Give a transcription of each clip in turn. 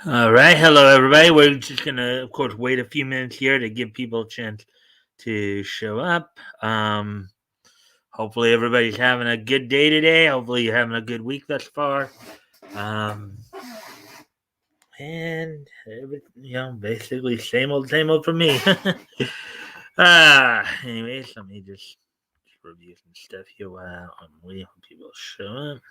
All right. Hello, everybody. We're just going to, of course, wait a few minutes here to give people a chance to show up. Hopefully, everybody's having a good day today. Hopefully, you're having a good week thus far. Um, basically, same old for me. Anyways, let me just review some stuff here while I'm waiting for people to show up.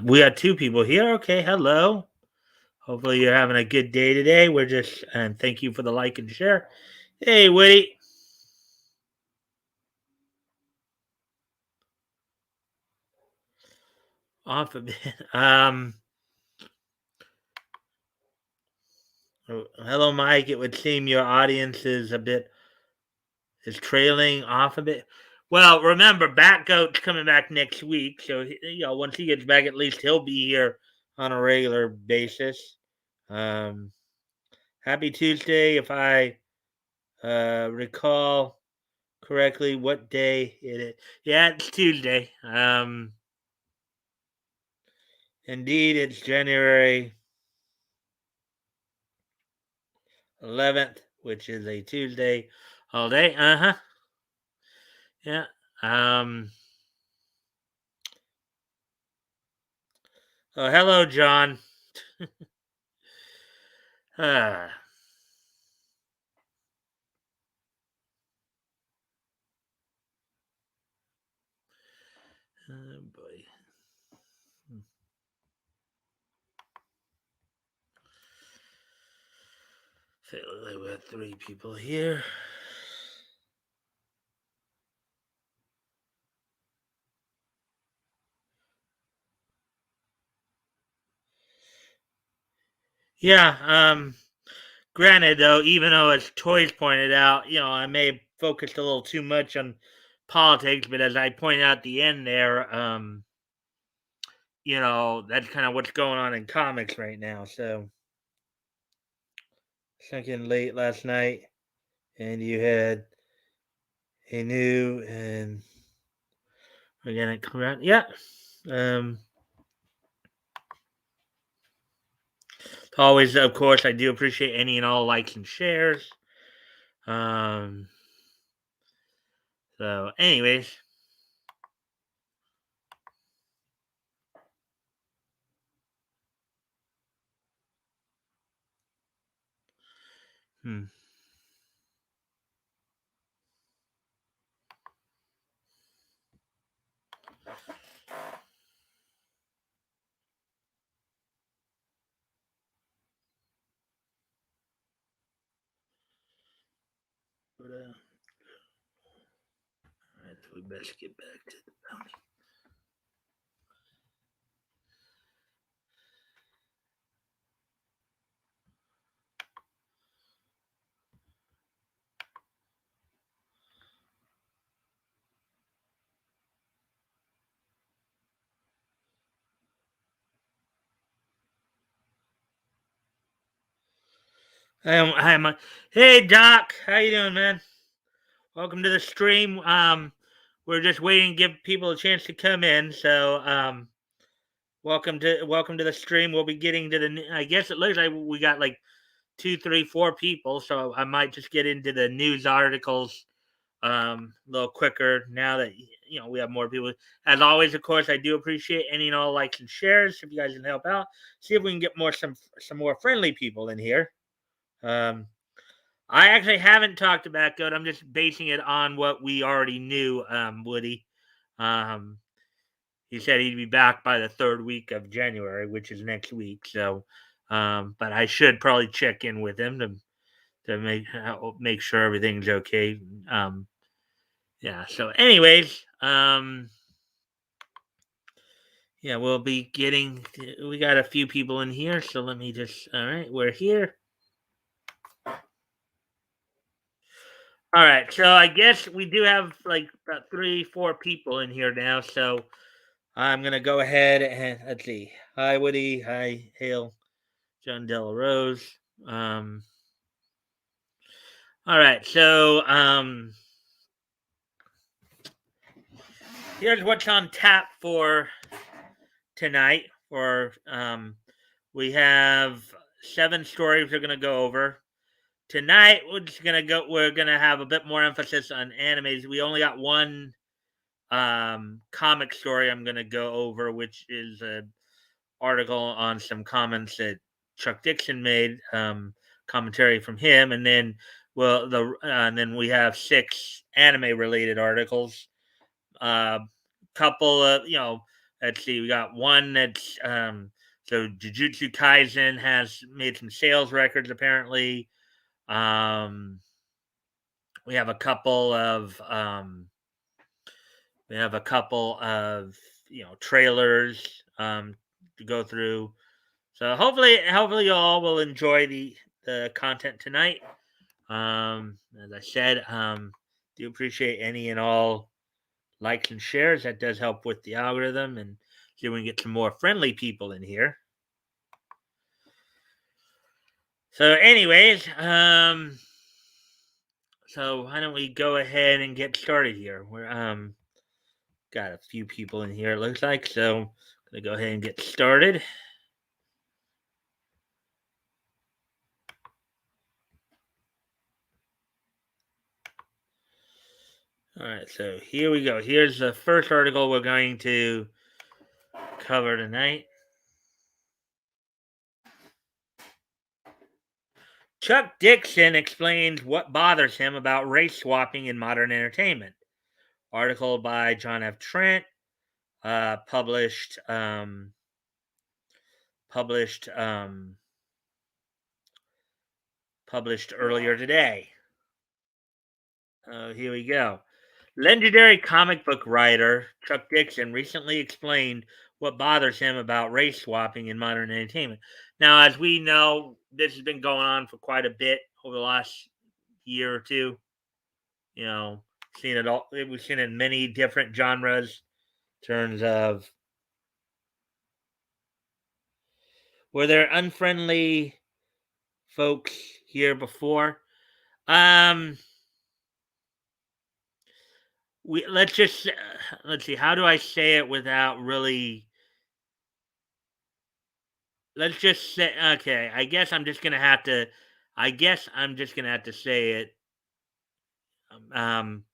We got two people here. Okay, hello. Hopefully you're having a good day today. And thank you for the like and share. Hey, Woody. Off a bit. Hello, Mike. It would seem your audience is trailing off a bit. Well, remember, Batgoat's coming back next week, so once he gets back, at least he'll be here on a regular basis. Um, Happy Tuesday, if I recall correctly, what day it is. Yeah, it's Tuesday. Indeed, it's January 11th, which is a Tuesday all day. Yeah. Um. Oh, hello, John. Ah. Oh boy. So we have three people here. Yeah. Granted, though, even though as Toys pointed out, I may have focused a little too much on politics, but as I pointed out at the end there, that's kind of what's going on in comics right now. So, second late last night, and you had a new and organic correct. Yeah. Um, Always, of course, I do appreciate any and all likes and shares. Um, so, anyways, hmm. But, all right, so we best get back to the bounty. Hey Doc, how you doing, man? Welcome to the stream. We're just waiting to give people a chance to come in. So, welcome to the stream. We'll be getting to the. I guess it looks like we got like two, three, four people. So I might just get into the news articles a little quicker now that we have more people. As always, of course, I do appreciate any and all likes and shares. If you guys can help out, see if we can get some more friendly people in here. Um, I actually haven't talked about Goat. I'm just basing it on what we already knew, Woody. Um, he said he'd be back by the third week of January, which is next week. So, but I should probably check in with him to make sure everything's okay. Yeah. So, anyways, yeah, we'll be getting. We got a few people in here, so let me just. All right, we're here. All right, so I guess we do have like about three, four people in here now. So I'm gonna go ahead and let's see. Hi, Woody. Hi, Hale. John Della Rose. Um, all right, so here's what's on tap for tonight. For we have 7 stories we're gonna go over tonight. We're gonna have a bit more emphasis on animes. We only got one comic story I'm going to go over, which is an article on some comments that Chuck Dixon made, commentary from him, and then and then we have 6 anime related articles. Couple of let's see, we got one that's so Jujutsu Kaisen has made some sales records apparently. Um, we have a couple of trailers to go through. So hopefully you all will enjoy the content tonight. As I said, do appreciate any and all likes and shares. That does help with the algorithm and see if we can get some more friendly people in here. So, anyways, so why don't we go ahead and get started here? We're got a few people in here, it looks like. So, I'm gonna go ahead and get started. All right, so here we go. Here's the first article we're going to cover tonight. Chuck Dixon explains what bothers him about race swapping in modern entertainment. Article by John F. Trent, published earlier today. Here we go. Legendary comic book writer Chuck Dixon recently explained what bothers him about race swapping in modern entertainment. Now, as we know, this has been going on for quite a bit over the last year or two. You know, seen it all. We've seen it in many different genres. In terms of were there unfriendly folks here before? Um, we let's see. How do I say it without really? Let's just say okay. I guess I'm just gonna have to say it. Um,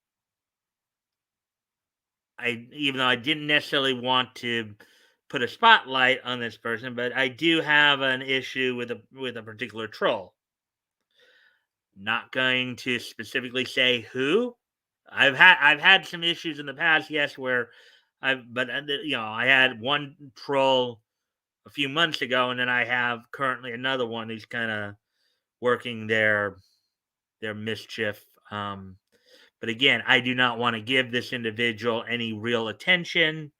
I even though I didn't necessarily want to put a spotlight on this person, but I do have an issue with a particular troll. Not going to specifically say who. I've had some issues in the past, yes, where I had one troll a few months ago, and then I have currently another one who's kind of working their mischief. But again, I do not want to give this individual any real attention,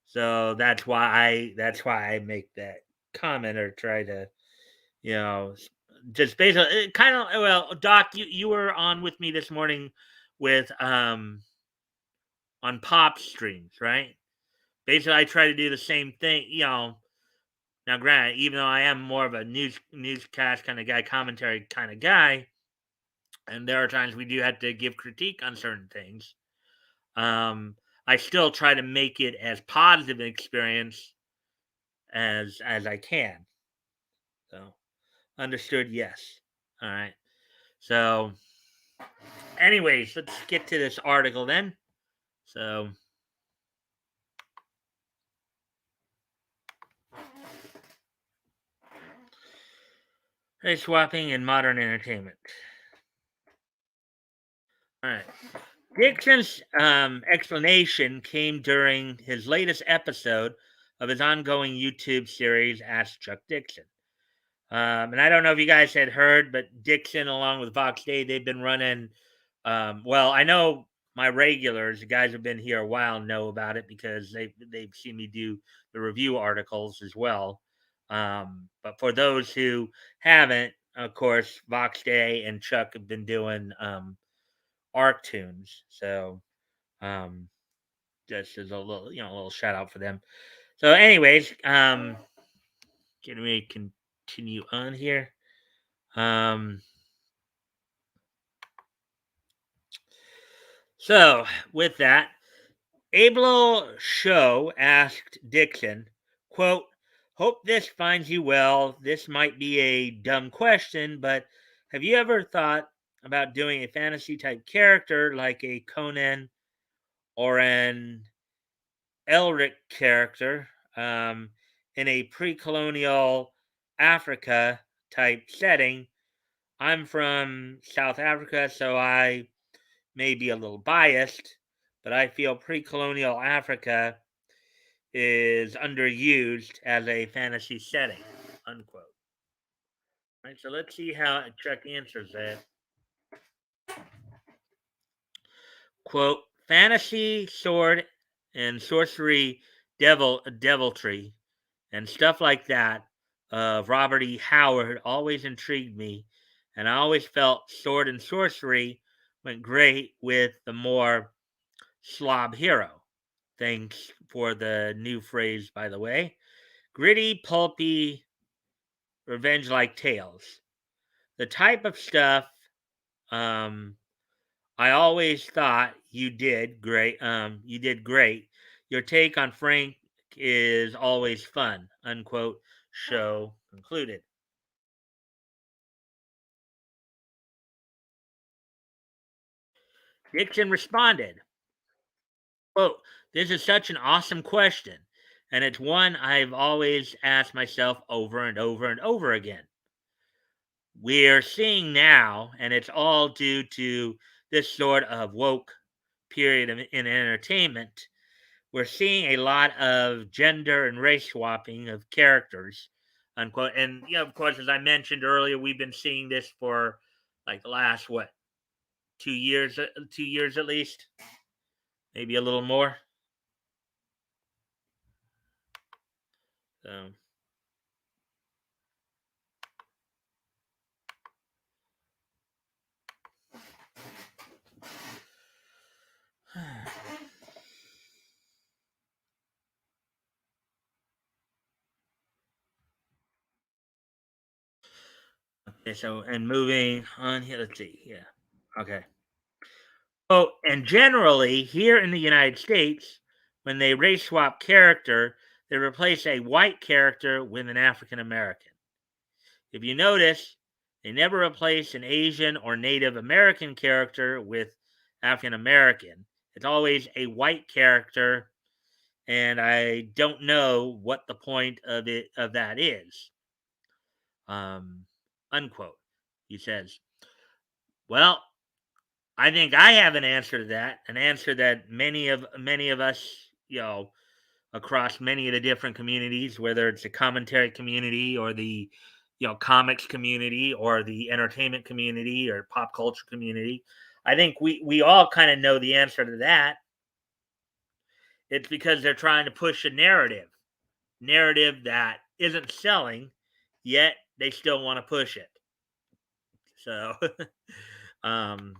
so that's why I make that comment or try to you know just basically kind of well, Doc, you were on with me this morning with on pop streams, right? Basically, I try to do the same thing. Now, granted, even though I am more of a newscast kind of guy, commentary kind of guy, and there are times we do have to give critique on certain things, I still try to make it as positive an experience as I can. So, understood, yes. All right. So, anyways, let's get to this article then. So, race swapping in modern entertainment. All right. Dixon's explanation came during his latest episode of his ongoing YouTube series, Ask Chuck Dixon. And I don't know if you guys had heard, but Dixon, along with Vox Day, they've been running. Well, I know my regulars, the guys who've been here a while, know about it because they've seen me do the review articles as well. But for those who haven't, of course, Vox Day and Chuck have been doing arc tunes. So um, just as a little, a little shout out for them. So, anyways, can we continue on here? So, with that, Ablo Show asked Dixon, quote, "Hope this finds you well. This might be a dumb question, but have you ever thought about doing a fantasy type character like a Conan or an Elric character in a pre colonial Africa type setting? I'm from South Africa, so I may be a little biased, but I feel pre colonial Africa is underused as a fantasy setting." Unquote. All right, so let's see how Chuck answers that. Quote, "Fantasy, sword, and sorcery, deviltry, and stuff like that of Robert E. Howard always intrigued me, and I always felt sword and sorcery went great with the more slob hero. Thanks for the new phrase, by the way. Gritty, pulpy, revenge like tales. The type of stuff um, I always thought you did great. You did great. Your take on Frank is always fun." Unquote. Show concluded. Dixon responded, quote, "This is such an awesome question, and it's one I've always asked myself over and over and over again. We're seeing now, and it's all due to this sort of woke period in entertainment, we're seeing a lot of gender and race swapping of characters, unquote. And of course, as I mentioned earlier, we've been seeing this for like the last 2 years, 2 years at least, maybe a little more. So, okay, so and moving on here, let's see, yeah, okay. Oh, and generally here in the United States, when they race swap character, they replace a white character with an African American. If you notice, they never replace an Asian or Native American character with African American. It's always a white character, and I don't know what the point of that is. Um, unquote. He says, "Well, I think I have an answer to that. An answer that many of us, across many of the different communities, whether it's the commentary community or the comics community or the entertainment community or pop culture community. I think we all kind of know the answer to that. It's because they're trying to push a narrative that isn't selling, yet they still want to push it. So, um,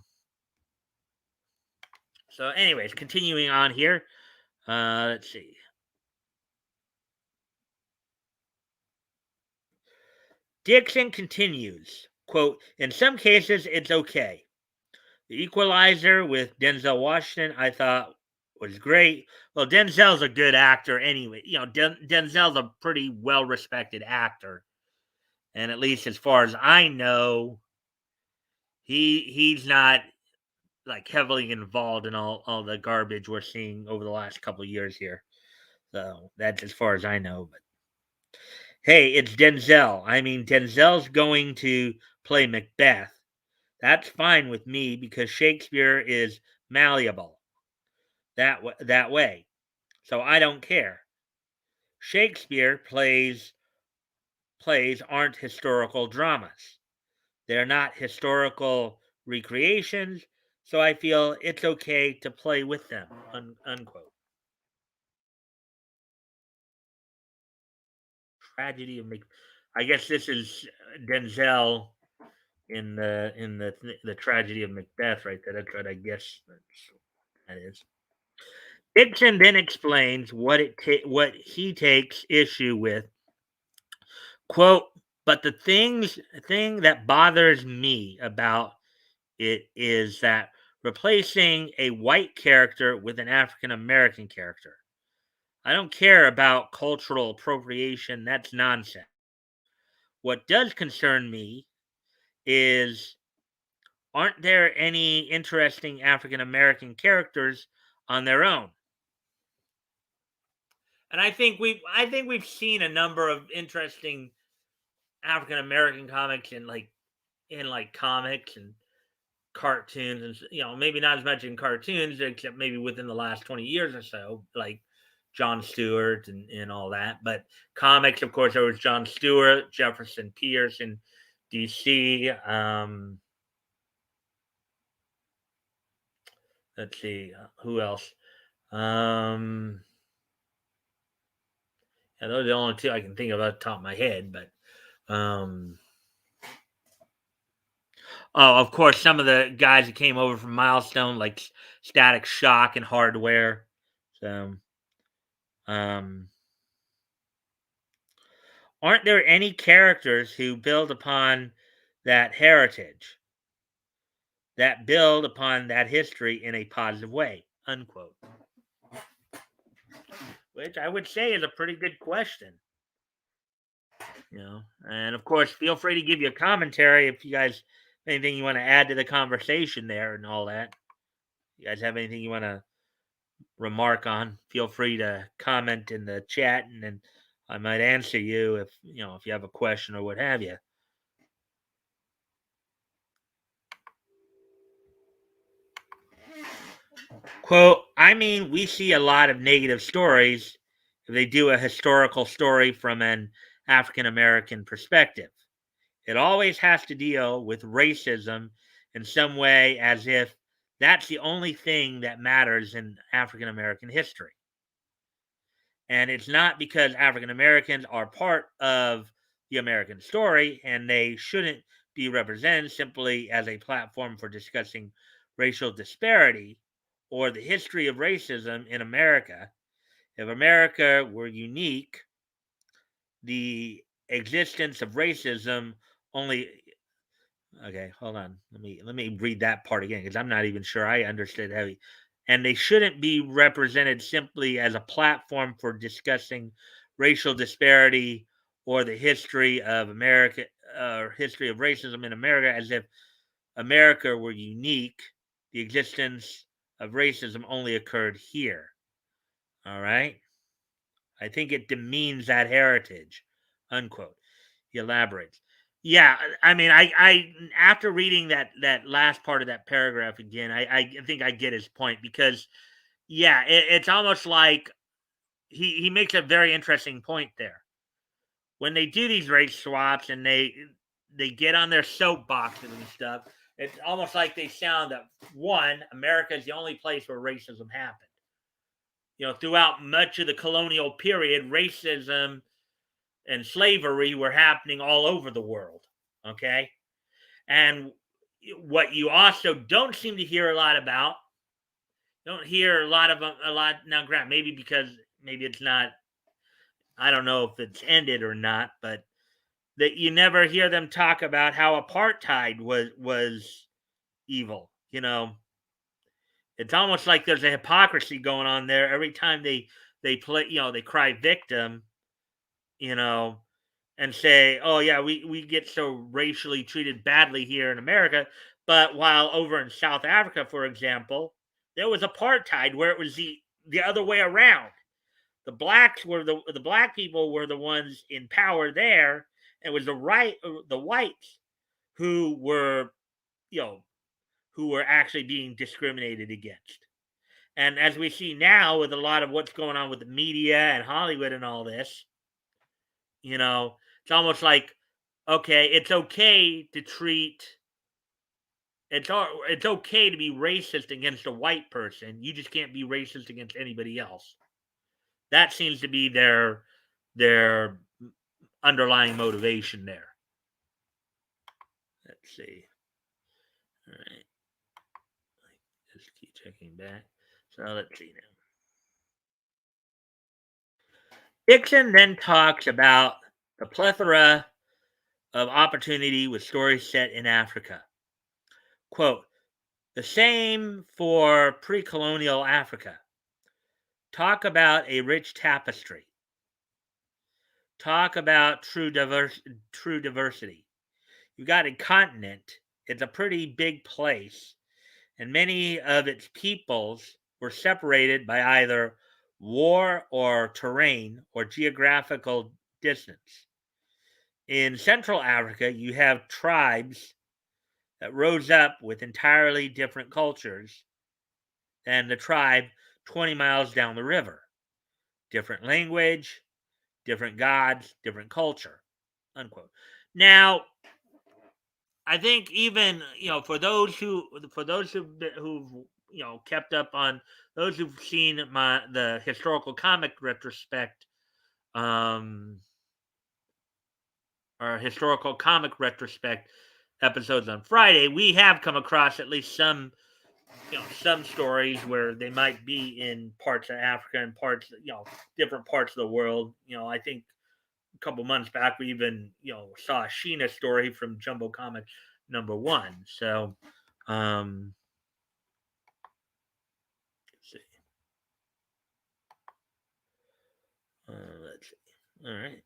anyways, continuing on here. Let's see. Dixon continues, quote, in some cases, it's okay. The Equalizer with Denzel Washington, I thought was great. Well, Denzel's a good actor anyway. Denzel's a pretty well respected actor. And at least as far as I know, he's not like heavily involved in all the garbage we're seeing over the last couple of years here. So that's as far as I know. But hey, it's Denzel. I mean, Denzel's going to play Macbeth. That's fine with me because Shakespeare is malleable that way. So I don't care. Shakespeare plays aren't historical dramas. They're not historical recreations, so I feel it's okay to play with them. Unquote. Tragedy of Macbeth. I guess this is Denzel in the tragedy of Macbeth, right there. That's what I guess that is. Ibsen then explains what he takes issue with. Quote, but the thing that bothers me about it is that replacing a white character with an African American character. I don't care about cultural appropriation, that's nonsense. What does concern me is aren't there any interesting African American characters on their own? And I think we've seen a number of interesting African American comics in like comics and cartoons and maybe not as much in cartoons except maybe within the last 20 years or so, like John Stewart and all that. But comics, of course, there was John Stewart, Jefferson Pierce in DC. Let's see, who else. Yeah, those are the only two I can think of off the top of my head. But oh, of course, some of the guys that came over from Milestone, like Static Shock and Hardware. So, um, aren't there any characters who build upon that heritage, that build upon that history in a positive way? Unquote. Which I would say is a pretty good question. And of course, feel free to give you a commentary if you guys anything you want to add to the conversation there and all that. You guys have anything you want to remark on? Feel free to comment in the chat, and then I might answer you if you have a question or what have you. Quote, I mean, we see a lot of negative stories if they do a historical story from an African American perspective. It always has to deal with racism in some way as if that's the only thing that matters in African American history. And it's not because African Americans are part of the American story and they shouldn't be represented simply as a platform for discussing racial disparity or the history of racism in America. If America were unique, the existence of racism only. Okay, hold on. Let me read that part again because I'm not even sure I understood how. And they shouldn't be represented simply as a platform for discussing racial disparity or the history of America or history of racism in America as if America were unique. The existence of racism only occurred here. All right. I think it demeans that heritage. Unquote. He elaborates. Yeah, I mean, I after reading that last part of that paragraph again, I think I get his point because yeah, it's almost like he makes a very interesting point there. When they do these race swaps and they get on their soapboxes and stuff, it's almost like they sound that one, America is the only place where racism happened. Throughout much of the colonial period, racism and slavery were happening all over the world. Okay. And what you also don't seem to hear a lot about, don't hear a lot of a lot now, Grant, maybe because maybe it's not, I don't know if it's ended or not, but that you never hear them talk about how apartheid was evil. It's almost like there's a hypocrisy going on there every time they play. They cry victim. You know, and say, "Oh yeah, we get so racially treated badly here in America," but while over in South Africa, for example, there was apartheid where it was the other way around. The black people were the ones in power there. It was the whites who were you know who were actually being discriminated against. And as we see now with a lot of what's going on with the media and Hollywood and all this, it's almost like, okay, it's okay to be racist against a white person. You just can't be racist against anybody else. That seems to be their underlying motivation there. Let's see. All right. Just keep checking back. So let's see now. Dixon then talks about the plethora of opportunity with stories set in Africa. Quote, the same for pre colonial Africa. Talk about a rich tapestry. Talk about true diversity. You've got a continent, it's a pretty big place, and many of its peoples were separated by either war or terrain or geographical distance. In Central Africa, you have tribes that rose up with entirely different cultures than the tribe 20 miles down the river. Different language, different gods, different culture. Unquote. Now, I think even who've kept up on those who've seen the historical comic retrospect um or historical comic retrospect episodes on Friday, we have come across at least some stories where they might be in parts of Africa and different parts of the world. I think a couple months back we even saw a Sheena story from Jumbo Comics #1. So let's see. Let's see. All right.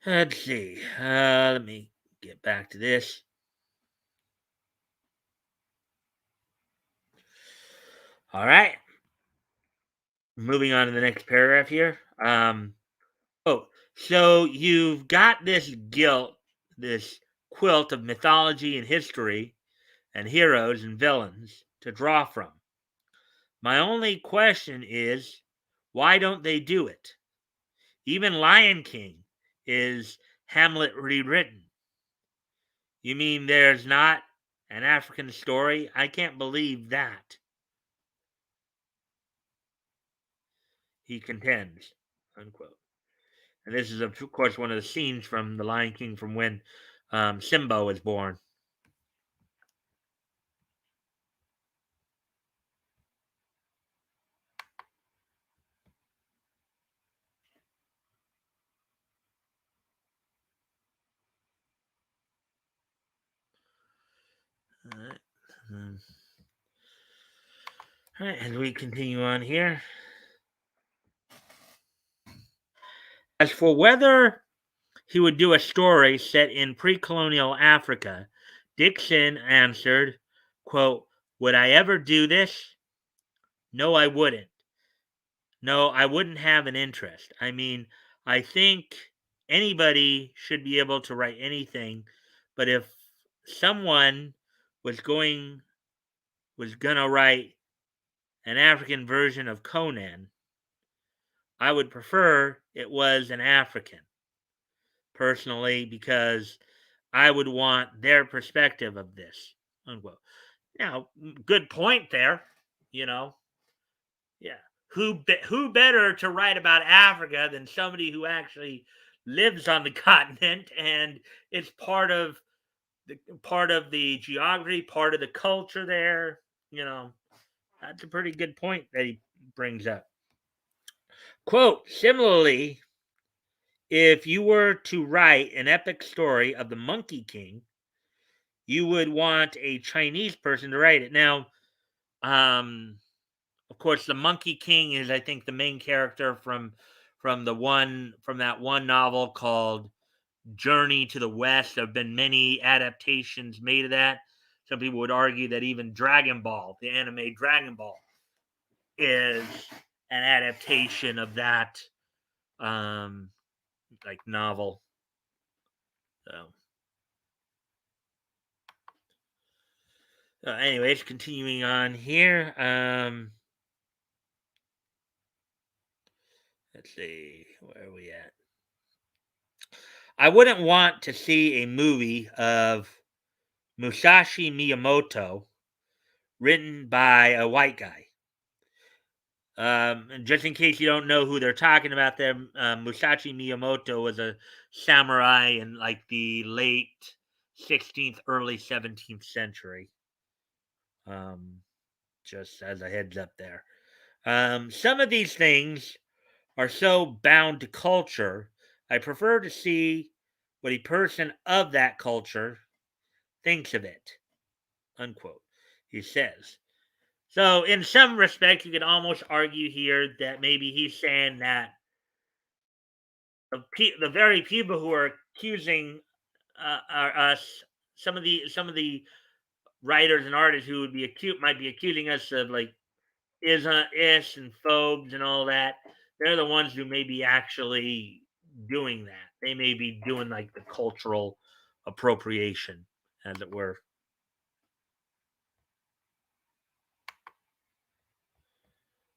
Let's see. Let me get back to this. All right. Moving on to the next paragraph here. So you've got this quilt of mythology and history and heroes and villains to draw from. My only question is, why don't they do it? Even Lion King is Hamlet rewritten. You mean there's not an African story? I can't believe that, he contends. Unquote. And this is, of course, one of the scenes from The Lion King from when Simba was born. All right. All right, as we continue on here. As for whether he would do a story set in pre-colonial Africa, Dixon answered, quote, would I ever do this? No, I wouldn't. No, I wouldn't have an interest. I mean, I think anybody should be able to write anything, but if someone was going to write an African version of Conan, I would prefer it was an African, personally, because I would want their perspective of this. Unquote. Now, good point there. You know, yeah. Who better to write about Africa than somebody who actually lives on the continent and it's part of the geography, part of the culture there. That's a pretty good point brings up. Quote, similarly, if you were to write an epic story of the Monkey King, you would want a Chinese person to write it. Now, um, of course, the Monkey King is, I think, the main character from that one novel called Journey to the West. There have been many adaptations made of that. Some people would argue that even Dragon Ball, the anime Dragon Ball, is an adaptation of that um like novel. So anyways, continuing on here. Let's see, where are we at? I wouldn't want to see a movie of Musashi Miyamoto written by a white guy. And just in case you don't know who they're talking about, there, Musashi Miyamoto was a samurai in like the late 16th, early 17th century. Um, just as a heads up there. Some of these things are so bound to culture, I prefer to see what a person of that culture thinks of it. Unquote. He says. So, in some respects, you could almost argue here that maybe he's saying that the very people who are accusing are us, some of the writers and artists who would be acute might be accusing us of like ish and phobes and all that. They're the ones who may be actually doing that. They may be doing like the cultural appropriation, as it were.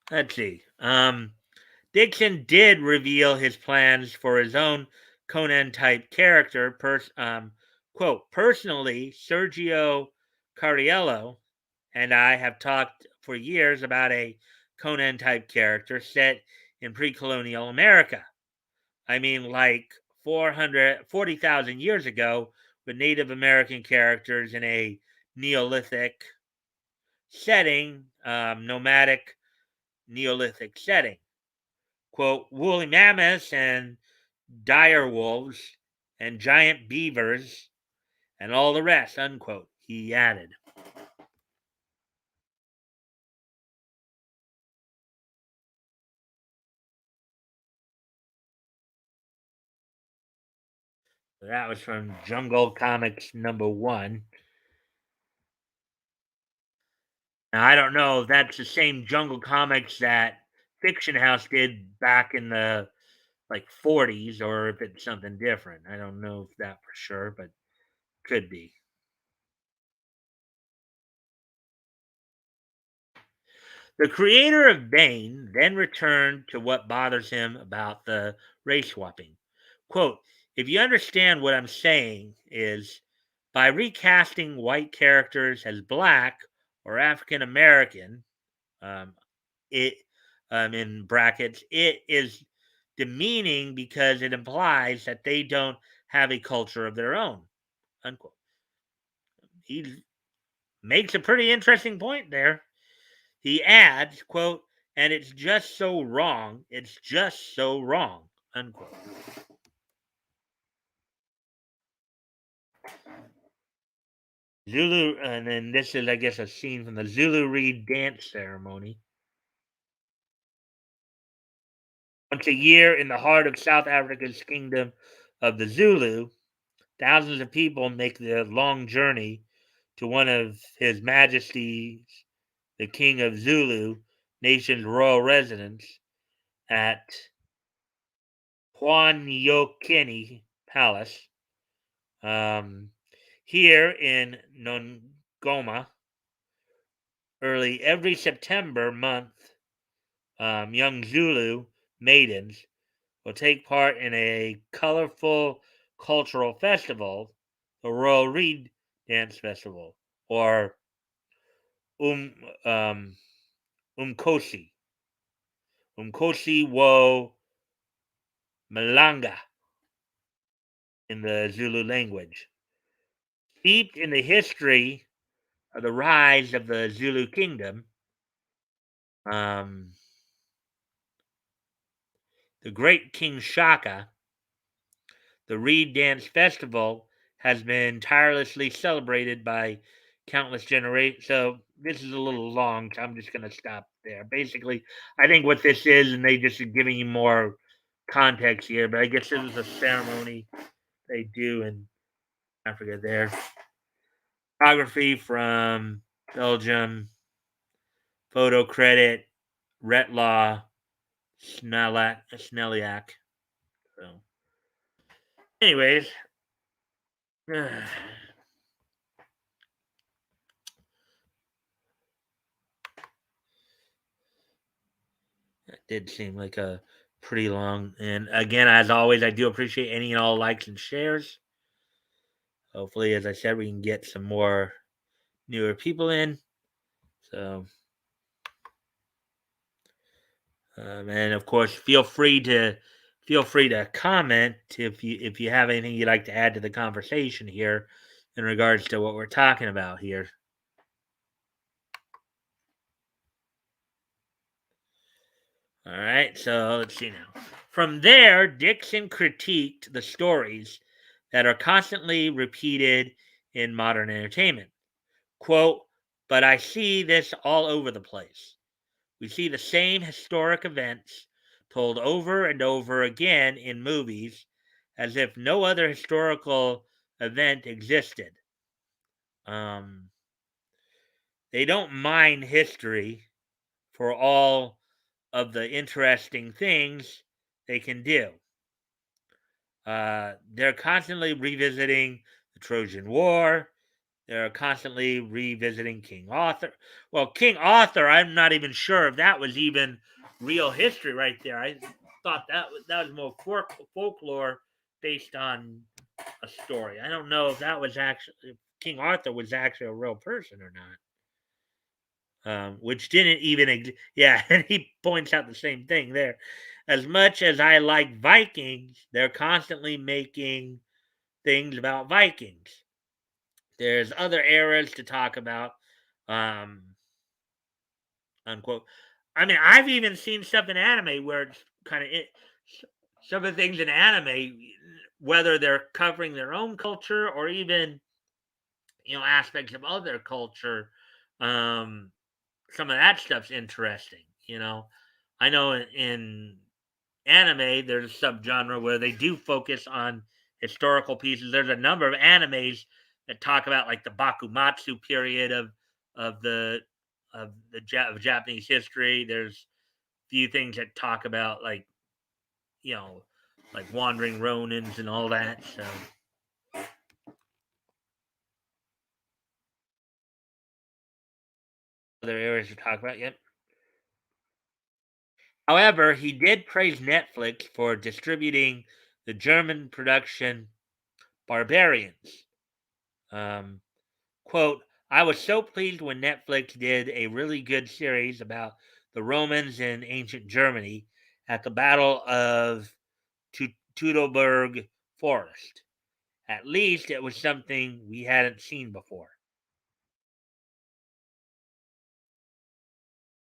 Let's see. Dixon did reveal his plans for his own Conan type character. Quote, personally, Sergio Cariello and I have talked for years about a Conan type character set in pre colonial America. I mean, like 40,000 years ago, with Native American characters in a Neolithic setting, nomadic Neolithic setting. Quote, woolly mammoths and dire wolves and giant beavers and all the rest, unquote, he added. That was from Jungle Comics #1. Now, I don't know if that's the same Jungle Comics that Fiction House did back in the like 40s or if it's something different. I don't know if that for sure, but could be. The creator of Bane then returned to what bothers him about the race swapping. Quote, if you understand what I'm saying is by recasting white characters as black or African American, um, it in brackets, it is demeaning because it implies that they don't have a culture of their own. Unquote. He makes a pretty interesting point there. He adds, quote, and it's just so wrong. It's just so wrong, unquote. Zulu, and then this is, I guess, a scene from the Zulu Reed dance ceremony. Once a year in the heart of South Africa's kingdom of the Zulu, thousands of people make the long journey to one of His Majesty's, the King of Zulu nation's royal residence at Kwanyokeni Palace. Here in Nongoma, early every September month, young Zulu maidens will take part in a colorful cultural festival, the Royal Reed Dance Festival, or um, um, Umkosi, Umkosi wo Malanga in the Zulu language. Steeped in the history of the rise of the Zulu kingdom, um, The Great King Shaka, the Reed Dance Festival, has been tirelessly celebrated by countless generations. So this is a little long, so I'm just going to stop there. Basically, I think what this is, and they just are giving you more context here, but I guess this is a ceremony they do in Africa there. Photography from Belgium, photo credit, Retlaw, Snelliak. So, anyways, that did seem like a pretty long. And again, as always, I do appreciate any and all likes and shares. Hopefully, as I said, we can get some more newer people in. So, and of course, feel free to comment if you have anything you'd like to add to the conversation here in regards to what we're talking about here. All right, so let's see now. From there, Dixon critiqued the stories that are constantly repeated in modern entertainment. Quote, but I see this all over the place. We see the same historic events told over and over again in movies as if no other historical event existed. Um, they don't mind history for all of the interesting things they can do. They're constantly revisiting the Trojan War. They're constantly revisiting King Arthur. Well, King Arthur, I'm not even sure if that was even real history right there. I thought that was more folklore based on a story. I don't know if that was actually if King Arthur was actually a real person or not. Which didn't even yeah, and he points out the same thing there. As much as I like Vikings, they're constantly making things about Vikings. There's other eras to talk about, um, unquote. I mean, I've even seen stuff in anime where it's kind of some of the things in anime, whether they're covering their own culture or even aspects of other culture. Um, some of that stuff's interesting. I know in anime there's a subgenre where they do focus on historical pieces. There's a number of animes that talk about like the Bakumatsu period of Japanese history. There's few things that talk about you know like wandering ronins and all that. So other areas to talk about. Yep. However, he did praise Netflix for distributing the German production Barbarians. Um, Quote, I was so pleased when Netflix did a really good series about the Romans in ancient Germany at the Battle of Teutoburg Forest. At least it was something we hadn't seen before.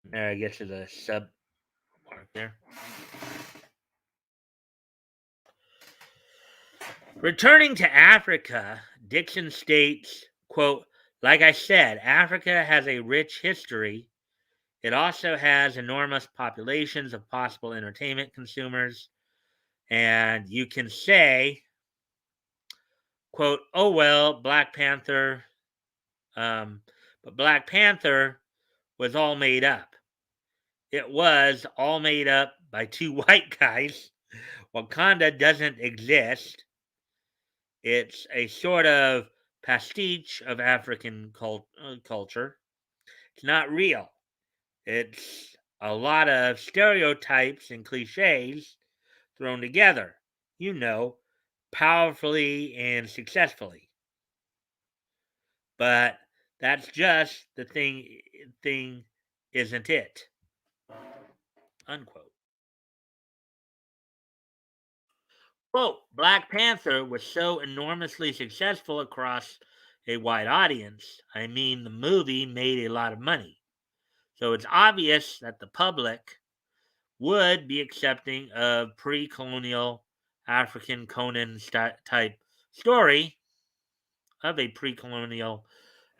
There, I guess, is a sub mark there. Returning to Africa, Dixon states, quote, like I said, Africa has a rich history. It also has enormous populations of possible entertainment consumers. And you can say, quote, oh, well, Black Panther, but Black Panther was all made up. It was all made up by two white guys. Wakanda doesn't exist. It's a sort of pastiche of African culture. It's not real. It's a lot of stereotypes and cliches thrown together, powerfully and successfully. But that's just the thing, isn't it? Unquote. Quote, Black Panther was so enormously successful across a wide audience. I mean, the movie made a lot of money. So it's obvious that the public would be accepting of pre-colonial African Conan type story of a pre-colonial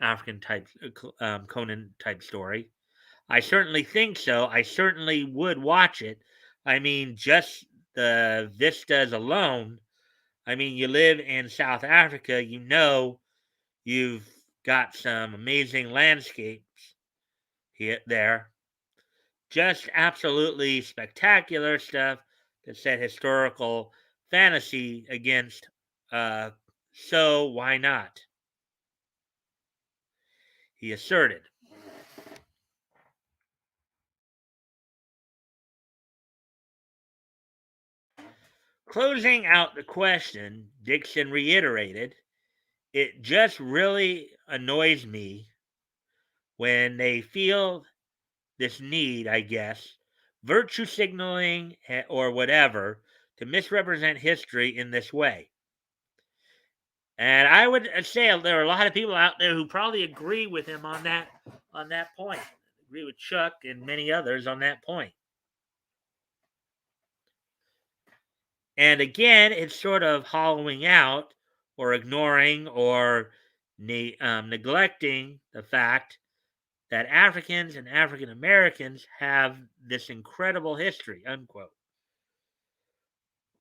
African type Conan type story. I certainly think so. I certainly would watch it. I mean, just the vistas alone. I mean, you live in South Africa, you know, you've got some amazing landscapes here there. Just absolutely spectacular stuff to set historical fantasy against. Uh, so why not? He asserted. Closing out the question, Dixon reiterated, it just really annoys me when they feel this need, I guess, virtue signaling or whatever, to misrepresent history in this way. And I would say there are a lot of people out there who probably agree with him on that point. Agree with Chuck and many others on that point. And again, it's sort of hollowing out or ignoring or neglecting the fact that Africans and African Americans have this incredible history, unquote.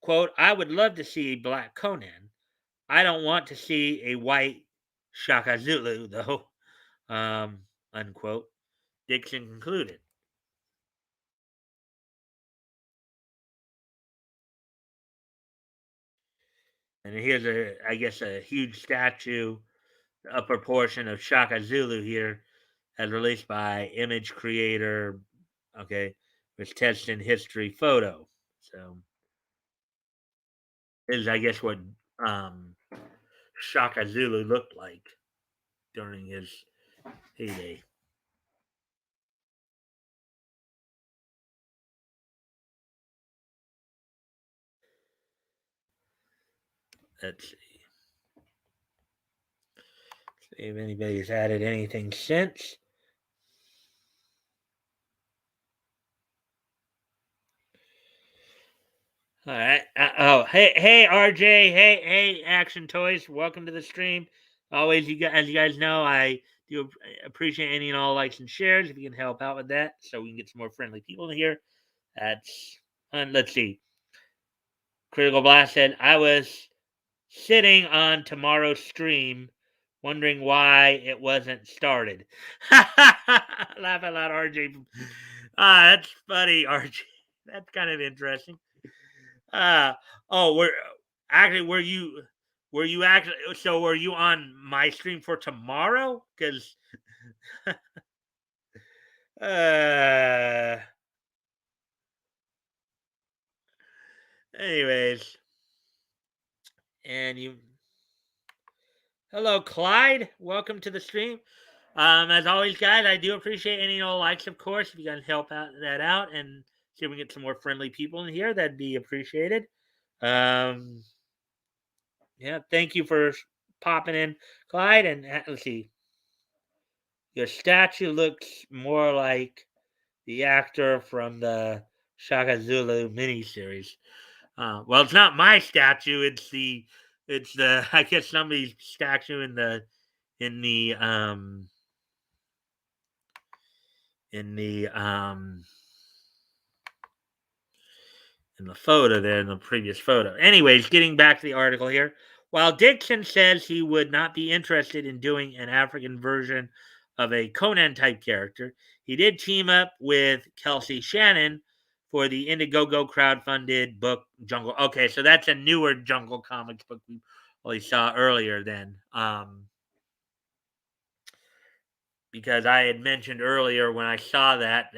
Quote, I would love to see Black Conan. I don't want to see a white Shaka Zulu, though, unquote. Dixon concluded. And here's I guess, a huge statue, the upper portion of Shaka Zulu here, as released by image creator, okay, which tests in history photo. So, this is, I guess, what um, Shaka Zulu looked like during his heyday. Let's see if anybody's added anything since. All right. Hey, RJ. Hey, Action Toys. Welcome to the stream. Always, as you guys know, I do appreciate any and all likes and shares. If you can help out with that, so we can get some more friendly people in here. That's let's see. Critical Blast said I was sitting on tomorrow's stream, wondering why it wasn't started. Laugh out loud, RJ. That's funny, RJ. That's kind of interesting. Uh oh, were you actually so were you on my stream for tomorrow? Because uh anyways, and you hello Clyde, welcome to the stream. As always, guys, I do appreciate any and all likes, of course. If you can help out and see if we can get some more friendly people in here, that'd be appreciated. Um yeah, thank you for popping in, Clyde, and let's see. Your statue looks more like the actor from the Shaka Zulu miniseries. Well, it's not my statue. It's the I guess somebody's statue in the um in the um in the photo there in the previous photo. Anyways, getting back to the article here. While Dixon says he would not be interested in doing an African version of a Conan type character, he did team up with Kelsey Shannon for the Indiegogo crowdfunded book Jungle. Okay, so that's a newer Jungle Comics book we only saw earlier then. Because I had mentioned earlier when I saw that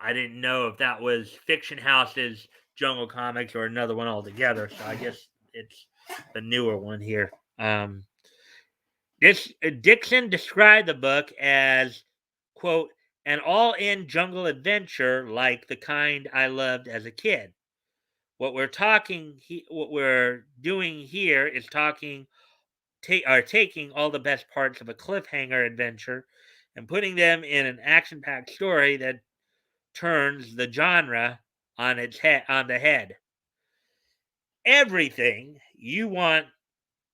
I didn't know if that was Fiction House's Jungle Comics or another one altogether. So I guess it's the newer one here. This Dixon described the book as quote an all-in jungle adventure like the kind I loved as a kid. What we're doing here is taking all the best parts of a cliffhanger adventure and putting them in an action-packed story that turns the genre on the head. Everything you want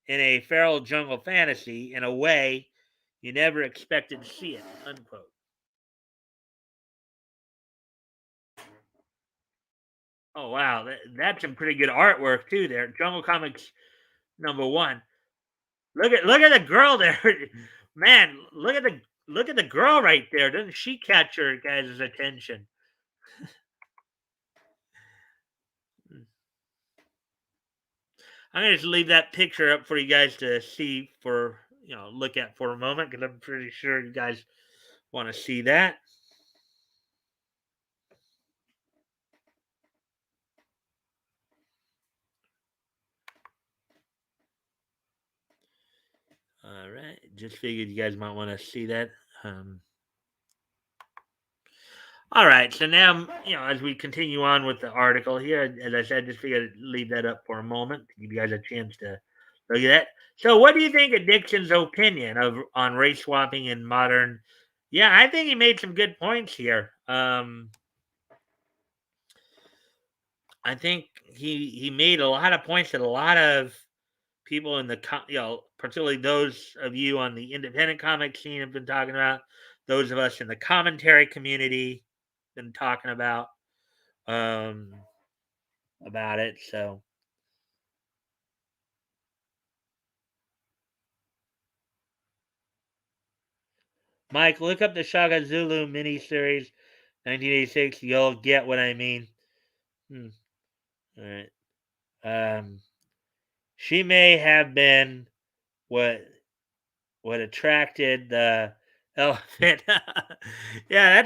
in a feral jungle fantasy in a way you never expected to see it, unquote. Oh wow, that's some pretty good artwork too there. Jungle Comics #1. Look at the girl there. Man, look at the girl right there. Doesn't she catch your guys' attention? I'm gonna just leave that picture up for you guys to see for look at for a moment because I'm pretty sure you guys want to see that. All right, just figured you guys might want to see that. Um, all right, so now as we continue on with the article here, as I said, just figured I'd leave that up for a moment to give you guys a chance to look at that. So, what do you think of Dixon's opinion on race swapping in modern? Yeah, I think he made some good points here. I think he made a lot of points that a lot of people in the particularly those of you on the independent comic scene have been talking about. Those of us in the commentary community been talking um about it. So Mike, look up the Shaka Zulu miniseries 1986. You'll get what I mean. Hmm. All right. She may have been what attracted the elephant. Yeah,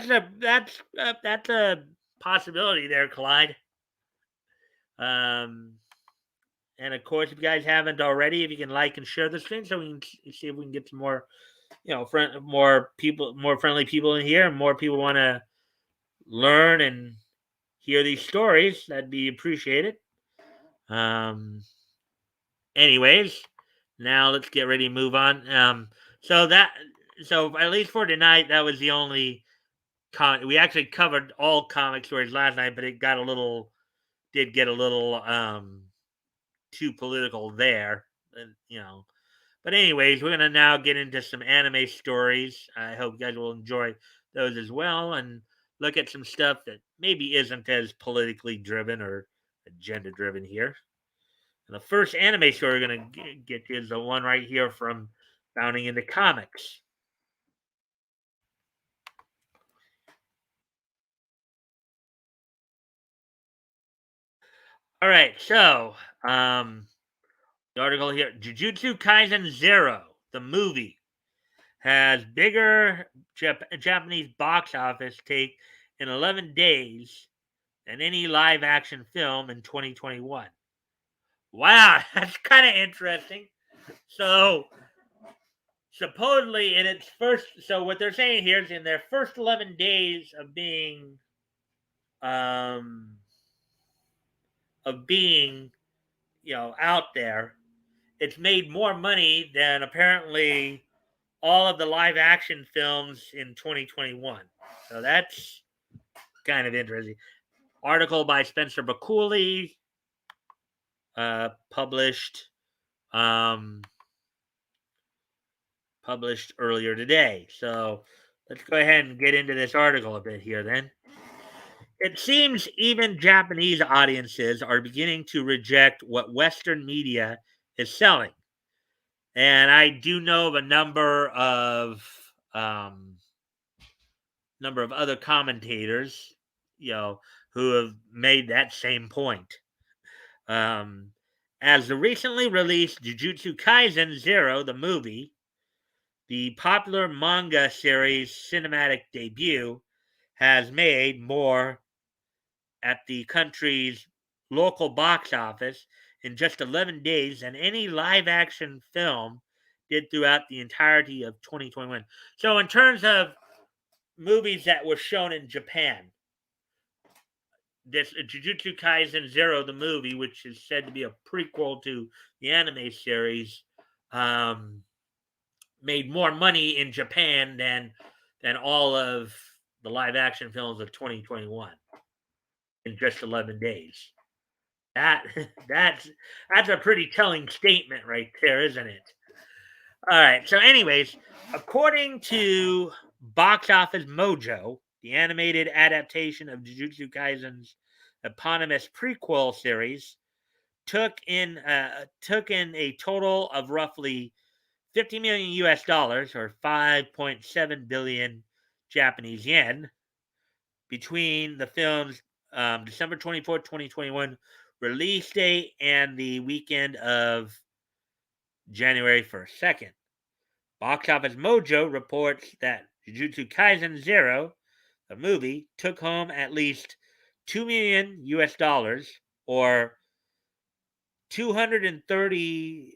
that's a possibility there, Clyde. Um, and of course, if you guys haven't already, if you can like and share the stream, so we can see if we can get some more, more people, more friendly people in here, and more people want to learn and hear these stories. That'd be appreciated. Um, anyways, now let's get ready to move on. So that so at least for tonight, that was the only we actually covered all comic stories last night, but it got a little did get a little too political there, and But anyways, we're gonna now get into some anime stories. I hope you guys will enjoy those as well, and look at some stuff that maybe isn't as politically driven or agenda driven here. And the first anime story we're going to get to is the one right here from Bounding into Comics. All right, so the article here Jujutsu Kaisen Zero, the movie, has bigger Japanese box office take in 11 days than any live action film in 2021. Wow, that's kind of interesting. So, supposedly in its first, so what they're saying here is in their first 11 days um of being out there, it's made more money than apparently all of the live action films in 2021. So that's kind of interesting. Article by Spencer Bakuli, published um, published earlier today. So let's go ahead and get into this article a bit here then. It seems even Japanese audiences are beginning to reject what Western media is selling. And I do know of a number of other commentators, who have made that same point. Um, as the recently released Jujutsu Kaisen Zero, the movie, the popular manga series cinematic debut, has made more at the country's local box office in just 11 days than any live action film did throughout the entirety of 2021. So, in terms of movies that were shown in Japan, this Jujutsu Kaisen Zero, the movie, which is said to be a prequel to the anime series, um, made more money in Japan than all of the live action films of 2021 in just 11 days. That that's that's a pretty telling statement right there, isn't it? All right. So, anyways, according to Box Office Mojo, the animated adaptation of Jujutsu Kaisen's eponymous prequel series took in a total of roughly 50 million US dollars or 5.7 billion Japanese yen between the film's December 24th, 2021 release date and the weekend of January 1st, 2nd. Box Office Mojo reports that Jujutsu Kaisen Zero, the movie, took home at least 2 million US dollars or 230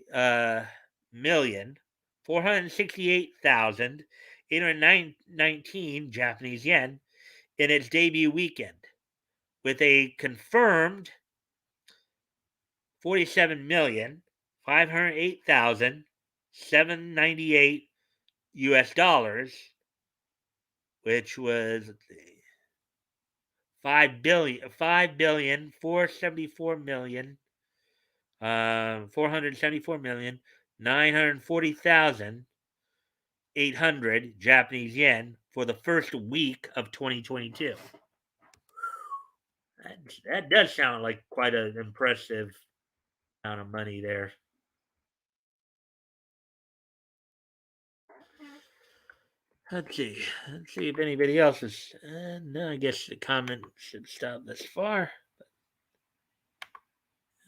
million 468,819 Japanese yen in its debut weekend, with a confirmed 47,508,798 US dollars, which was, let's see, 5,940,800 Japanese yen for the first week of 2022. That does sound like quite an impressive amount of money there. Let's see. Let's see if anybody else is. No, I guess the comment should stop this far.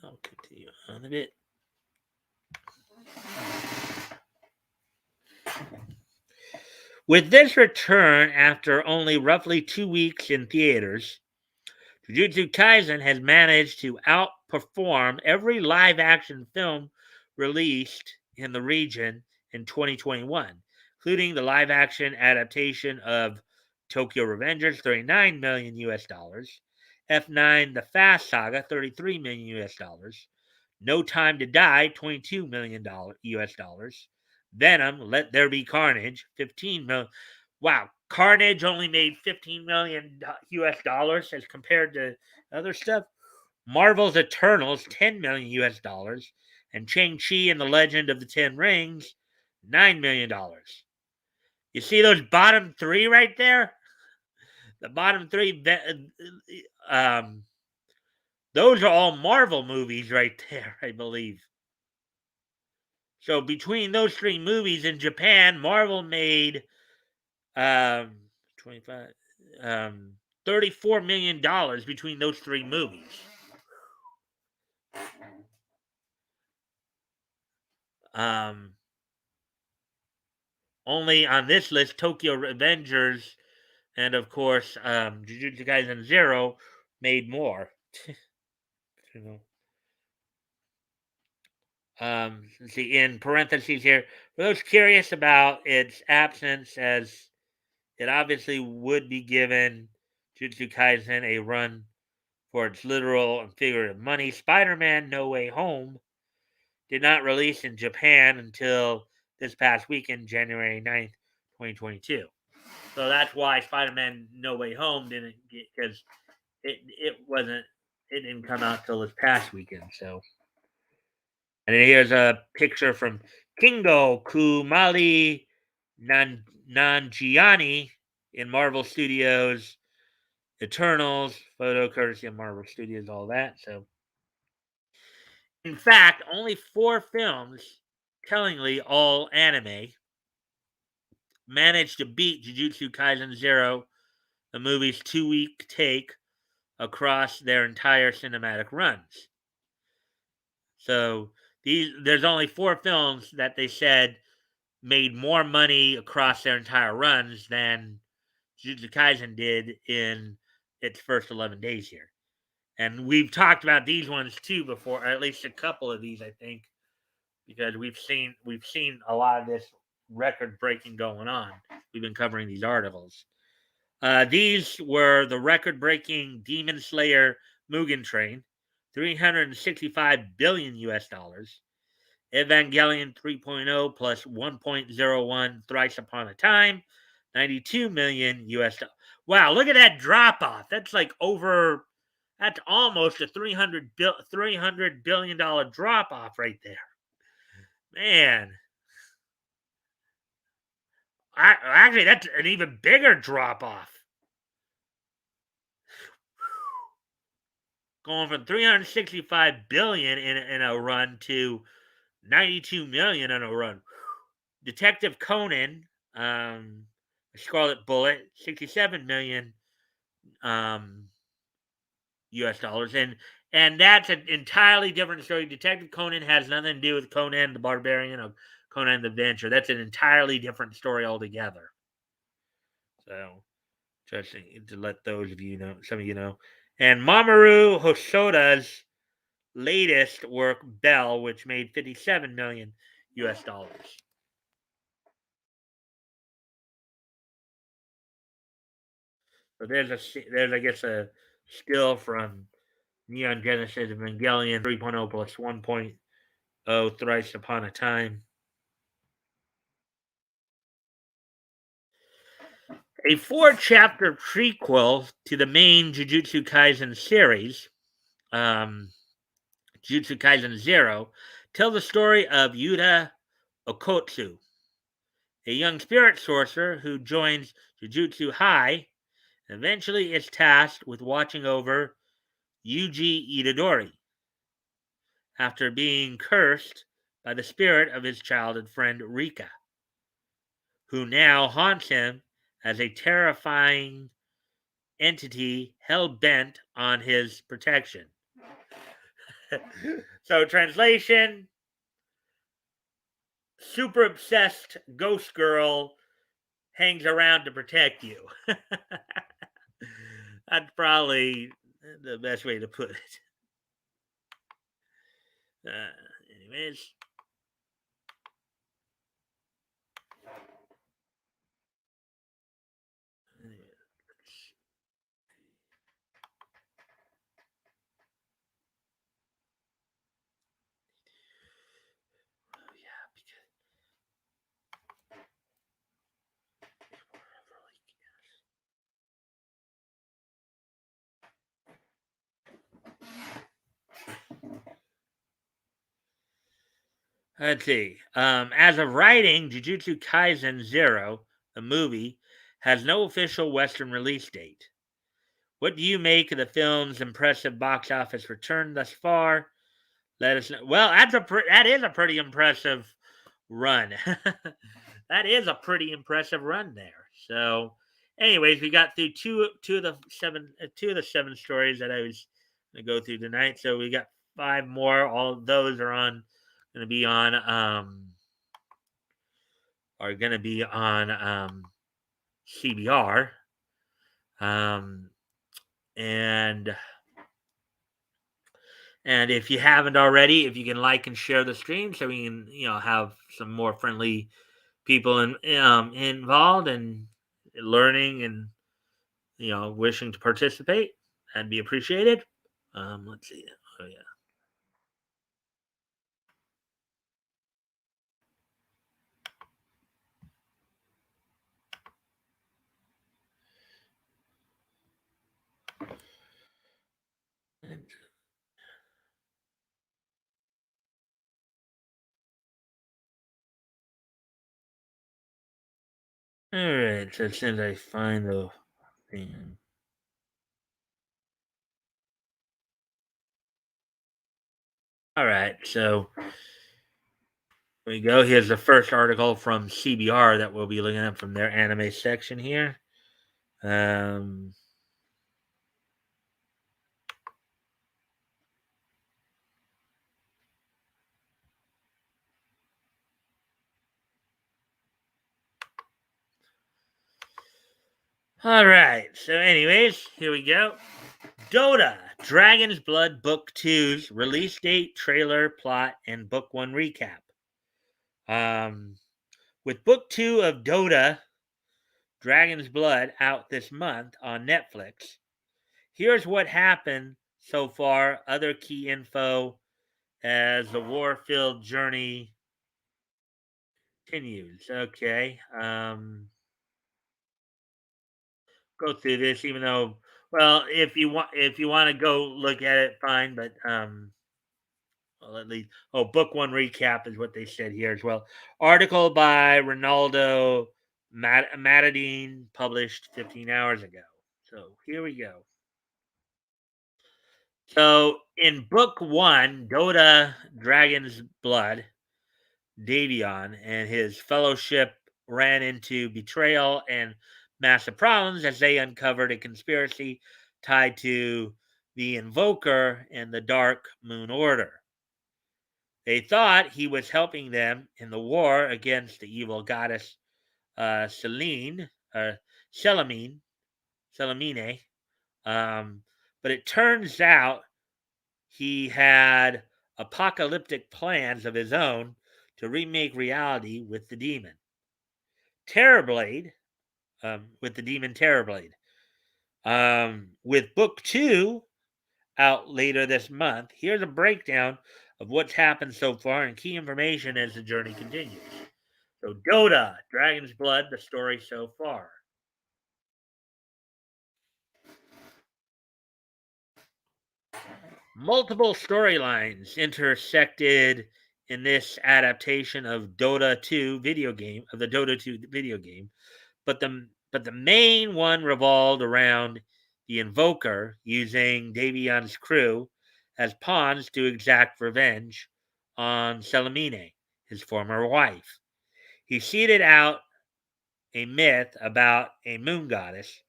I'll continue on a bit. With this return after only roughly 2 weeks in theaters, Jujutsu Kaisen has managed to outperform every live action film released in the region in 2021, including the live action adaptation of Tokyo Revengers, 39 million US dollars, F9 The Fast Saga, 33 million US dollars, No Time to Die, 22 million US dollars, Venom Let There Be Carnage, 15 million. Wow, Carnage only made 15 million US dollars as compared to other stuff. Marvel's Eternals, 10 million US dollars, and Shang-Chi and the Legend of the Ten Rings, $9 million. You see those bottom three right there? The bottom three, those are all Marvel movies right there, I believe. So between those three movies in Japan, Marvel made 25 $34 million between those three movies. Only on this list, Tokyo Revengers and of course Jujutsu Kaisen Zero made more. Let's see, in parentheses here, for those curious about its absence, as it obviously would be given Jujutsu Kaisen a run for its literal and figurative money, Spider-Man No Way Home did not release in Japan until this past weekend, January 9th, 2022. So that's why Spider-Man No Way Home didn't get, because it didn't come out till this past weekend. So, and here's a picture from Kingo Kumali Nanjiani in Marvel Studios Eternals, photo courtesy of Marvel Studios, all that. So, in fact, only 4 films, tellingly all anime, managed to beat Jujutsu Kaisen Zero, the movie's 2-week take across their entire cinematic runs. So there's only 4 films that they said made more money across their entire runs than Jujutsu Kaisen did in its first 11 days here. And we've talked about these ones too before, or at least a couple of these, I think, because we've seen a lot of this record breaking going on. We've been covering these articles. These were the record breaking Demon Slayer Mugen Train, 365 billion US dollars. Evangelion 3.0 plus 1.01 Thrice Upon a Time, 92 million US dollars. Wow, look at that drop off. That's like over. That's almost a $300 billion drop off right there. Man, actually, that's an even bigger drop off. Going from 365 billion in a run to 92 million in a run. Detective Conan, Scarlet Bullet, 67 million um, US dollars. And that's an entirely different story. Detective Conan has nothing to do with Conan the Barbarian or Conan the Adventurer. That's an entirely different story altogether. So, just to let those of you know, some of you know. And Mamoru Hosoda's latest work, Bell, which made 57 million US dollars. So there's I guess a still from Neon Genesis Evangelion 3.0 plus 1.0 Thrice Upon a Time. A 4-chapter prequel to the main Jujutsu Kaisen series, um, Jujutsu Kaisen Zero, tells the story of Yuta Okotsu, a young spirit sorcerer who joins Jujutsu High and eventually is tasked with watching over Yuji Itadori after being cursed by the spirit of his childhood friend Rika, who now haunts him as a terrifying entity hell bent on his protection. So, translation: super obsessed ghost girl hangs around to protect you. That's probably the best way to put it. Anyways, let's see. As of writing, Jujutsu Kaisen Zero, the movie, has no official Western release date. What do you make of the film's impressive box office return thus far? Let us know. Well, that is a pretty impressive run. That is a pretty impressive run there. So, anyways, we got through two of the seven stories that I was going to go through tonight. So we got five more. All of those going to be on CBR. Um, and if you haven't already, if you can like and share the stream, so we can have some more friendly people involved and learning and wishing to participate, that'd be appreciated. Let's see. Oh yeah. All right. So as soon as I find the thing. All right. So here we go. Here's the first article from CBR that we'll be looking at from their anime section here. Um, all right. So, anyways, here we go. Goda, Dragon's Blood Book 2's release date, trailer, plot, and Book 1 recap. With Book 2 of Goda, Dragon's Blood, out this month on Netflix, here's what happened so far, other key info as the war-filled journey continues. Okay. go through this, even though, well, if you want to go look at it, fine. But well, at least, oh, book one recap is what they said here as well. Article by Ronaldo Matadine, published 15 hours ago. So here we go. So in book one, Goda Dragon's Blood, Davion and his fellowship ran into betrayal and massive problems as they uncovered a conspiracy tied to the Invoker and the Dark Moon Order. They thought he was helping them in the war against the evil goddess Selene, Selamine, Selamine. But it turns out he had apocalyptic plans of his own to remake reality with the demon. Terrorblade, with the demon Terrorblade. With book two out later this month, here's a breakdown of what's happened so far and key information as the journey continues. So, Goda, Dragon's Blood, the story so far. Multiple storylines intersected in this adaptation of Dota 2 video game, of the Dota 2 video game, but the main one revolved around the Invoker using Davion's crew as pawns to exact revenge on Selamine, his former wife. He seeded out a myth about a moon goddess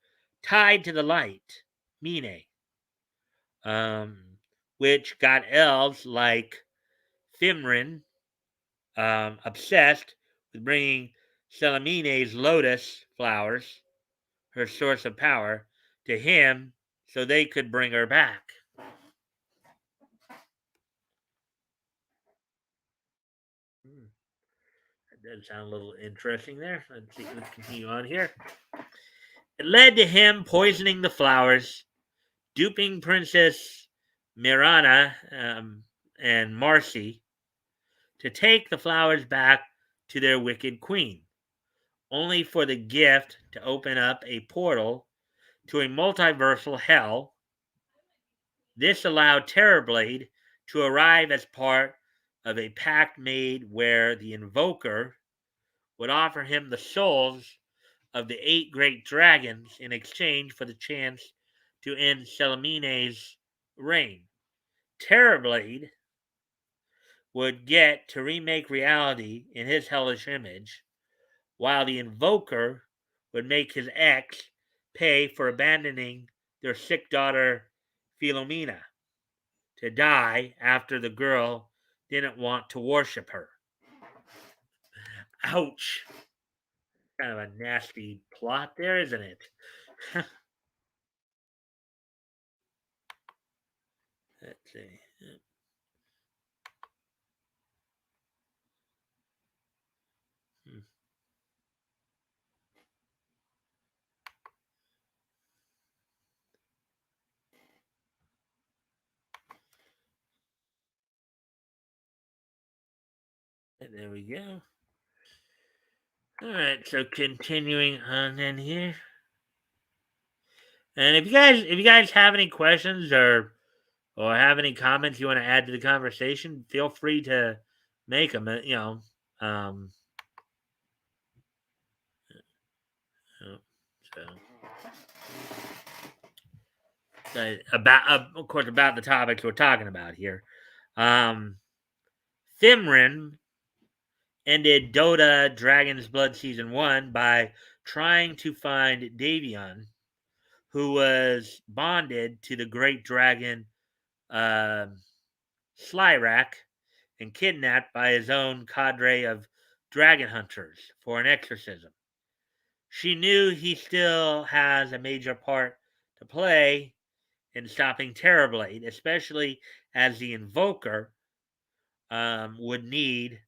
tied to the light, Mine, which got elves like Fimrin obsessed with bringing Selamine's lotus flowers, her source of power, to him so they could bring her back. Hmm, that does sound a little interesting there. Let's see, let's continue on here. It led to him poisoning the flowers, duping Princess Mirana and Marcy to take the flowers back to their wicked queen, only for the gift to open up a portal to a multiversal hell. This allowed Terrorblade to arrive as part of a pact made where the Invoker would offer him the souls of the 8 great dragons in exchange for the chance to end Selamine's reign. Terrorblade would get to remake reality in his hellish image, while the Invoker would make his ex pay for abandoning their sick daughter Philomena to die after the girl didn't want to worship her. Ouch. Kind of a nasty plot there, isn't it? Let's see. Hmm. There we go. All right, so continuing on in here. And if you guys have any questions or have any comments you want to add to the conversation, feel free to make them. Um, uh, so about of course about the topics we're talking about here. Um, Thimrin ended Dota Dragon's Blood Season 1 by trying to find Davion, who was bonded to the great dragon uh, Slyrak and kidnapped by his own cadre of dragon hunters for an exorcism. She knew he still has a major part to play in stopping Terrorblade, especially as the Invoker would need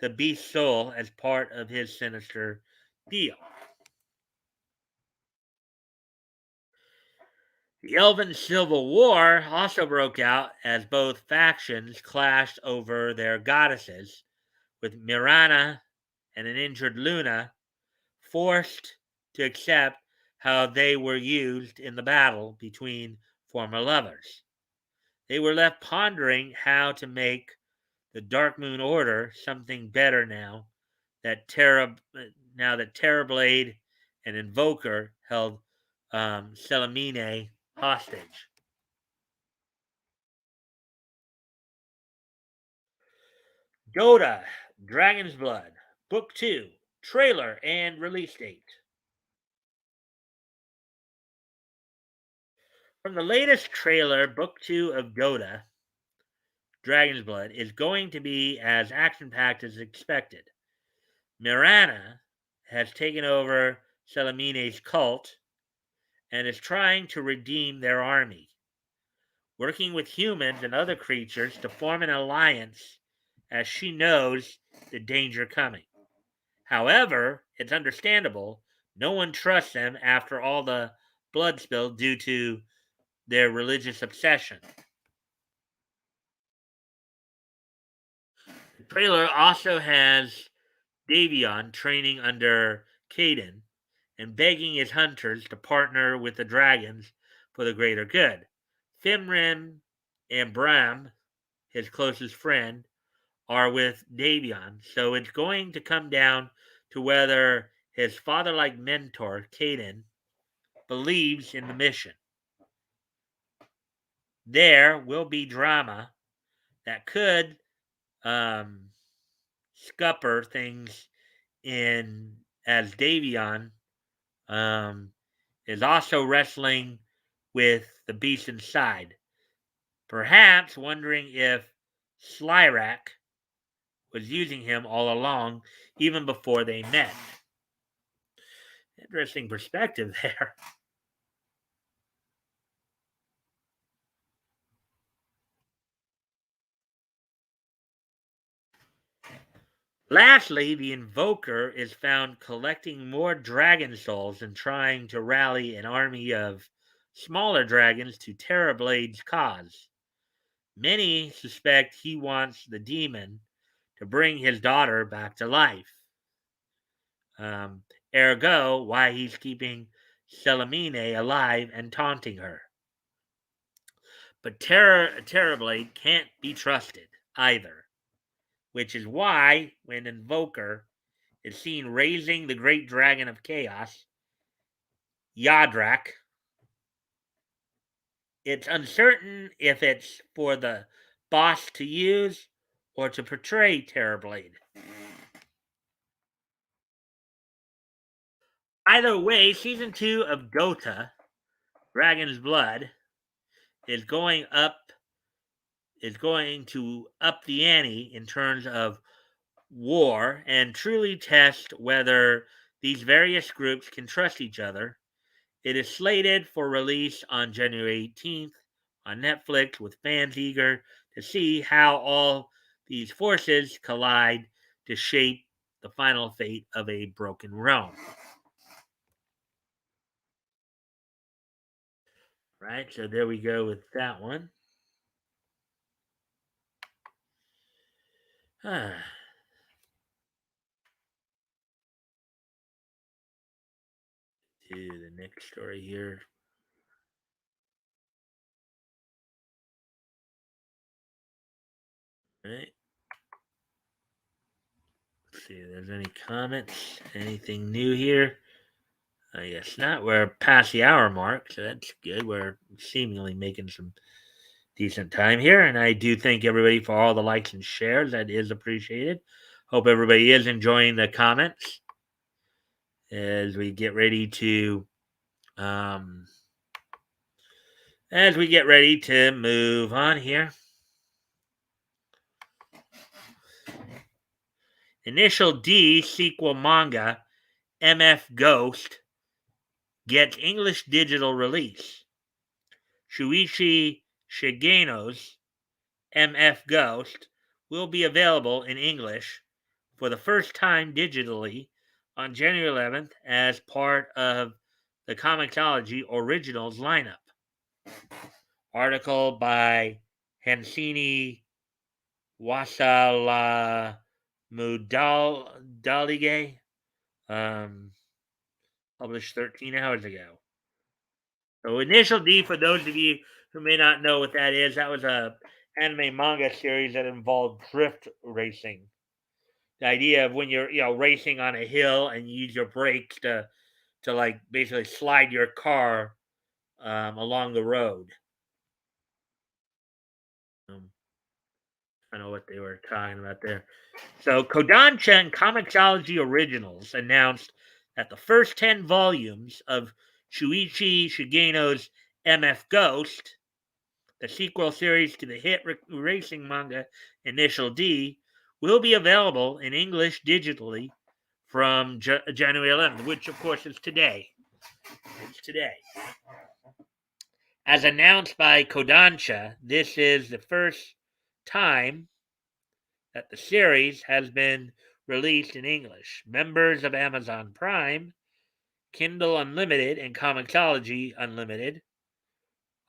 the Beast Soul as part of his sinister deal. The Elven Civil War also broke out as both factions clashed over their goddesses, with Mirana and an injured Luna forced to accept how they were used in the battle between former lovers. They were left pondering how to make the Dark Moon Order something better now that Terrorblade and Invoker held Selamine hostage. Goda, Dragon's Blood, Book 2, trailer and release date. From the latest trailer, Book 2 of Goda, Dragon's Blood, is going to be as action packed as expected. Mirana has taken over Selamine's cult and is trying to redeem their army, working with humans and other creatures to form an alliance as she knows the danger coming. However, it's understandable no one trusts them after all the blood spilled due to their religious obsession. The trailer also has Davion training under Caden and begging his hunters to partner with the dragons for the greater good. Fimrim and Bram, his closest friend, are with Davion, so it's going to come down to whether his father like mentor, Caden, believes in the mission. There will be drama that could scupper things in as Davion is also wrestling with the beast inside, perhaps wondering if Slyrak was using him all along, even before they met. Interesting perspective there. Lastly, the Invoker is found collecting more dragon souls and trying to rally an army of smaller dragons to Terrorblade's cause. Many suspect he wants the demon to bring his daughter back to life. Ergo, why he's keeping Selamine alive and taunting her. But Terrorblade can't be trusted either, which is why when Invoker is seen raising the great dragon of chaos, Yadrak, it's uncertain if it's for the boss to use or to portray Terrorblade. Either way, season 2 of Dota, Dragon's Blood, is going to up the ante in terms of war and truly test whether these various groups can trust each other. It is slated for release on January 18th on Netflix, with fans eager to see how all these forces collide to shape the final fate of a broken realm. Right, so there we go with that one. To the next story here. Right. Let's see if there's any comments. Anything new here? I guess not. We're past the hour mark, so that's good. We're seemingly making some decent time here, and I do thank everybody for all the likes and shares. That is appreciated. Hope everybody is enjoying the comments as we get ready to um, move on here. Initial D sequel manga MF Ghost gets English digital release. Shuichi Shigeno's MF Ghost will be available in English for the first time digitally on January 11th as part of the Comixology Originals lineup. Article by Hansini Wasala Mudalige. published 13 hours ago. So Initial D, for those of you who may not know what that is, that was a anime manga series that involved drift racing. The idea of when you're racing on a hill and you use your brakes to like basically slide your car along the road. I know what they were talking about there. So Kodansha and Comixology Originals announced that the first 10 volumes of Shuichi Shigeno's MF Ghost, the sequel series to the hit racing manga Initial D, will be available in English digitally from January 11th, which of course is today. It's today. As announced by Kodansha, this is the first time that the series has been released in English. Members of Amazon Prime, Kindle Unlimited, and Comixology Unlimited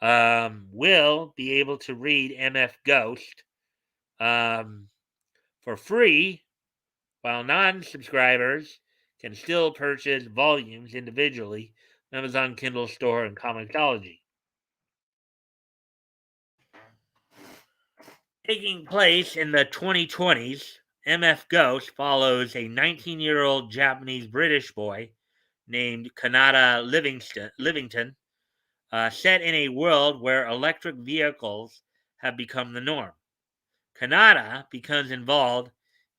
will be able to read MF Ghost for free, while non-subscribers can still purchase volumes individually on Amazon Kindle Store and Comixology. Taking place in the 2020s, MF Ghost follows a 19-year-old Japanese-British boy named Kanata Livington, set in a world where electric vehicles have become the norm. Kanata becomes involved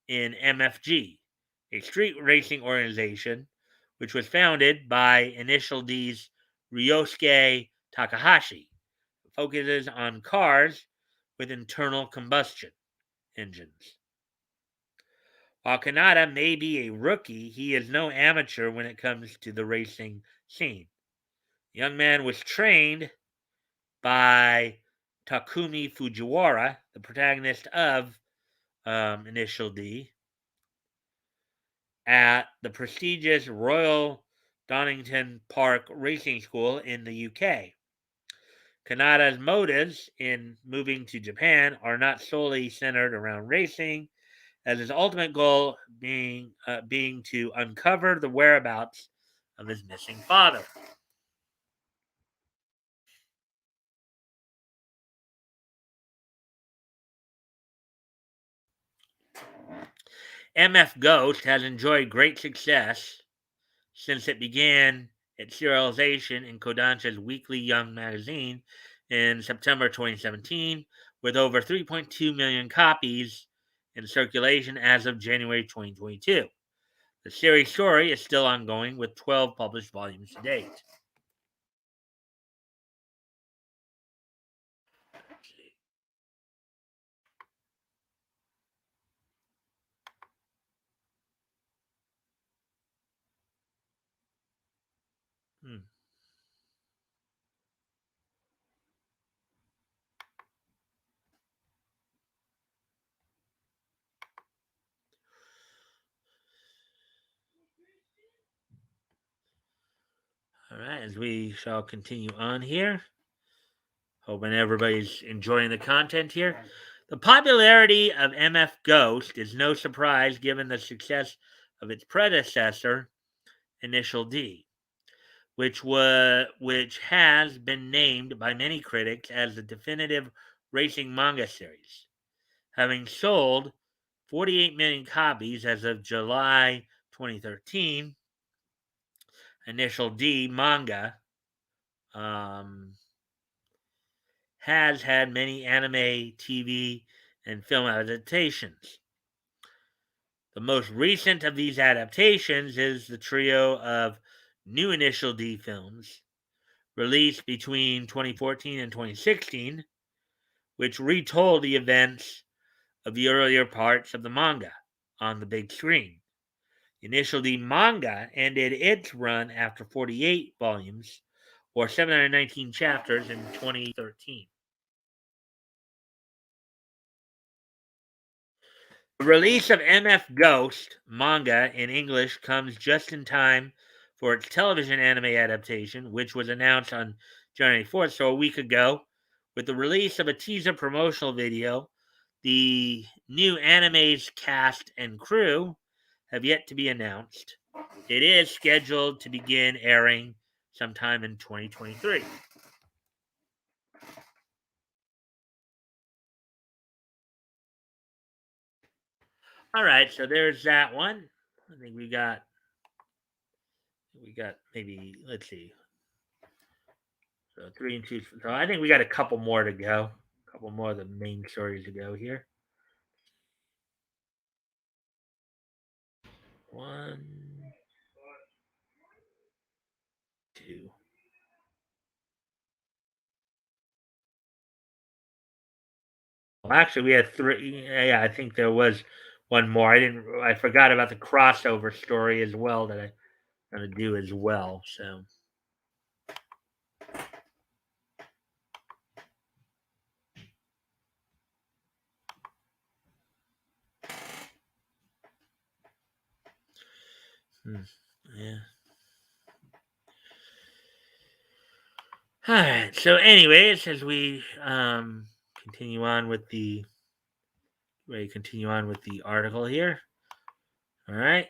in MFG, a street racing organization which was founded by Initial D's Ryosuke Takahashi. It focuses on cars with internal combustion engines. While Kanata may be a rookie, he is no amateur when it comes to the racing scene. The young man was trained by Takumi Fujiwara, the protagonist of Initial D, at the prestigious Royal Donington Park Racing School in the UK. Kanata's motives in moving to Japan are not solely centered around racing, as his ultimate goal being to uncover the whereabouts of his missing father. MF Ghost has enjoyed great success since it began its serialization in Kodansha's weekly Young magazine in September 2017, with over 3.2 million copies in circulation as of January 2022. The series story is still ongoing with 12 published volumes to date. Hmm. All right, as we shall continue on here, hoping everybody's enjoying the content here. The popularity of MF Ghost is no surprise given the success of its predecessor, Initial D, which has been named by many critics as the definitive racing manga series, having sold 48 million copies as of July 2013. Initial D manga has had many anime, TV, and film adaptations. The most recent of these adaptations is the trio of new Initial D films released between 2014 and 2016, which retold the events of the earlier parts of the manga on the big screen. The Initial D manga ended its run after 48 volumes, or 719 chapters, in 2013. The release of MF Ghost manga in English comes just in time for its television anime adaptation, which was announced on January 4th, so a week ago, with the release of a teaser promotional video. The new anime's cast and crew have yet to be announced. It is scheduled to begin airing sometime in 2023. All right, so there's that one. I think we got maybe, let's see. So 3 and 2. So I think we got a couple more to go. A couple more of the main stories to go here. One, two. Well, actually, we had three. Yeah, I think there was one more. I forgot about the crossover story as well that I'm gonna do as well. So, yeah. All right. So, anyways, as we continue on with the article here. All right.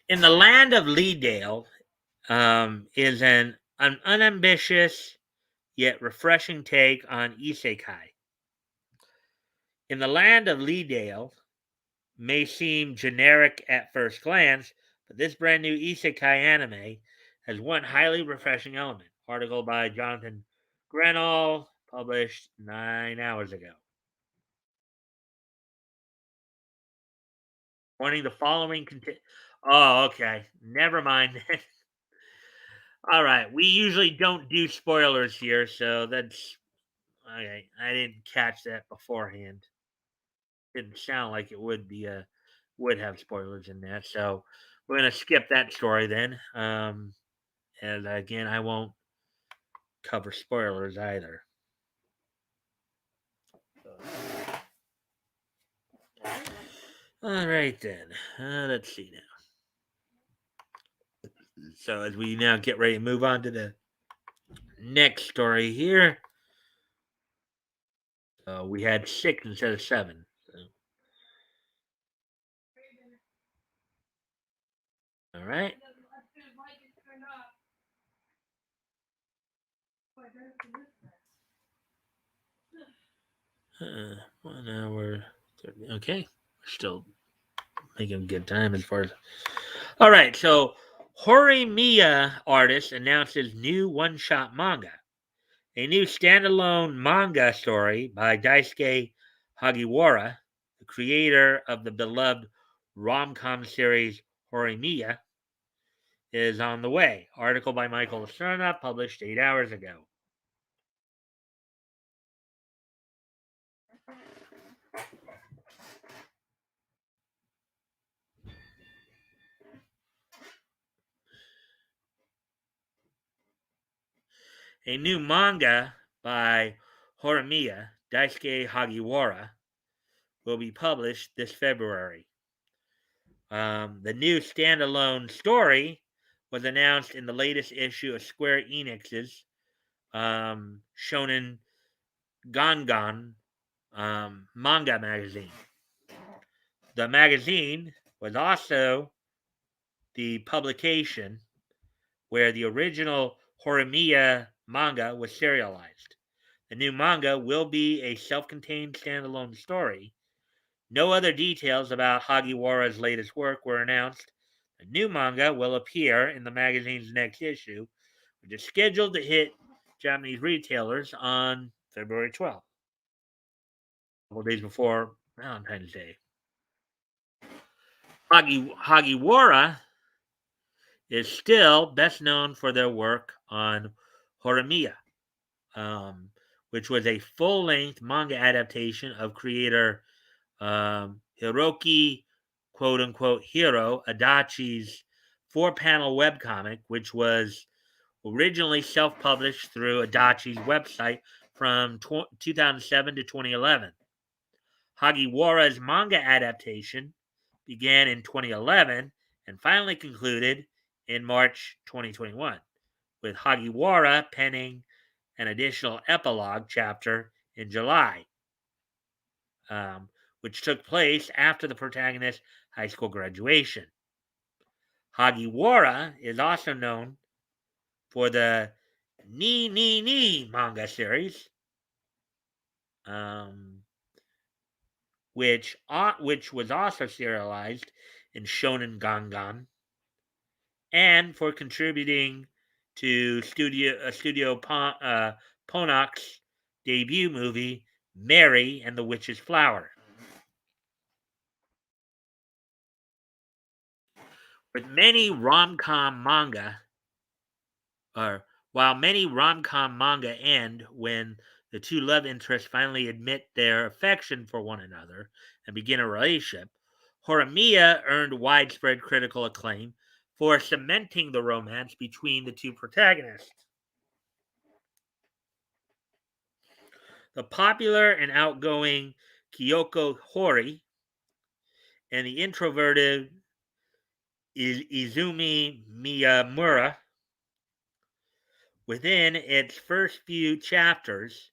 In the land of Leedale, is an unambitious yet refreshing take on isekai. In the land of Leedale may seem generic at first glance, but this brand new isekai anime has one highly refreshing element. Article by Jonathan Grenall, published 9 hours ago. Warning: the following Oh, okay. Never mind. All right. We usually don't do spoilers here, so that's okay. I didn't catch that beforehand. Didn't sound like it would have spoilers in that. So we're gonna skip that story then. And again, I won't cover spoilers either. All right then. Let's see now. So as we now get ready to move on to the next story here, we had 6 instead of 7. So, all right. Uh, 1 hour. 30. Okay, we're still making good time as far as. All right, so Horimiya artist announces new one-shot manga. A new standalone manga story by Daisuke Hagiwara, the creator of the beloved rom-com series Horimiya, is on the way. Article by Michael Lacerna, published 8 hours ago. A new manga by Horimiya, Daisuke Hagiwara, will be published this February. The new standalone story was announced in the latest issue of Square Enix's Shonen Gangan manga magazine. The magazine was also the publication where the original Horimiya manga was serialized. The new manga will be a self contained standalone story. No other details about Hagiwara's latest work were announced. The new manga will appear in the magazine's next issue, which is scheduled to hit Japanese retailers on February 12th, a couple days before Valentine's Day. Hagiwara is still best known for their work on Horimiya, which was a full length manga adaptation of creator Hiroki, quote unquote, Hiro Adachi's 4-panel webcomic, which was originally self published through Adachi's website from 2007 to 2011. Hagiwara's manga adaptation began in 2011 and finally concluded in March 2021, with Hagiwara penning an additional epilogue chapter in July, which took place after the protagonist's high school graduation. Hagiwara is also known for the Ni manga series, um, which was also serialized in Shonen Gangan, and for contributing to Ponak's debut movie, Mary and the Witch's Flower. With many rom-com manga, or while many rom-com manga end when the two love interests finally admit their affection for one another and begin a relationship, Horimiya earned widespread critical acclaim for cementing the romance between the two protagonists. The popular and outgoing Kyoko Hori and the introverted Izumi Miyamura, within its first few chapters,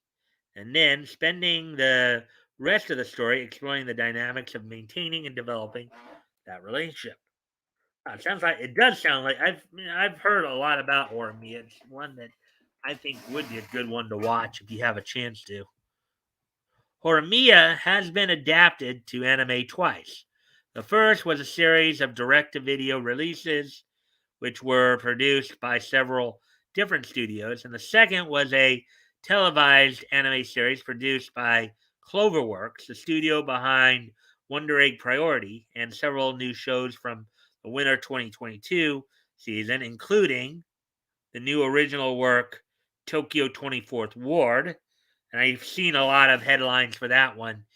and then spending the rest of the story exploring the dynamics of maintaining and developing that relationship. It does sound like I've heard a lot about Ormi. It's one that I think would be a good one to watch if you have a chance to. Horimiya has been adapted to anime twice. The first was a series of direct-to-video releases, which were produced by several different studios, and the second was a televised anime series produced by Cloverworks, the studio behind Wonder Egg Priority, and several new shows from the winter 2022 season, including the new original work Tokyo 24th Ward. And I've seen a lot of headlines for that one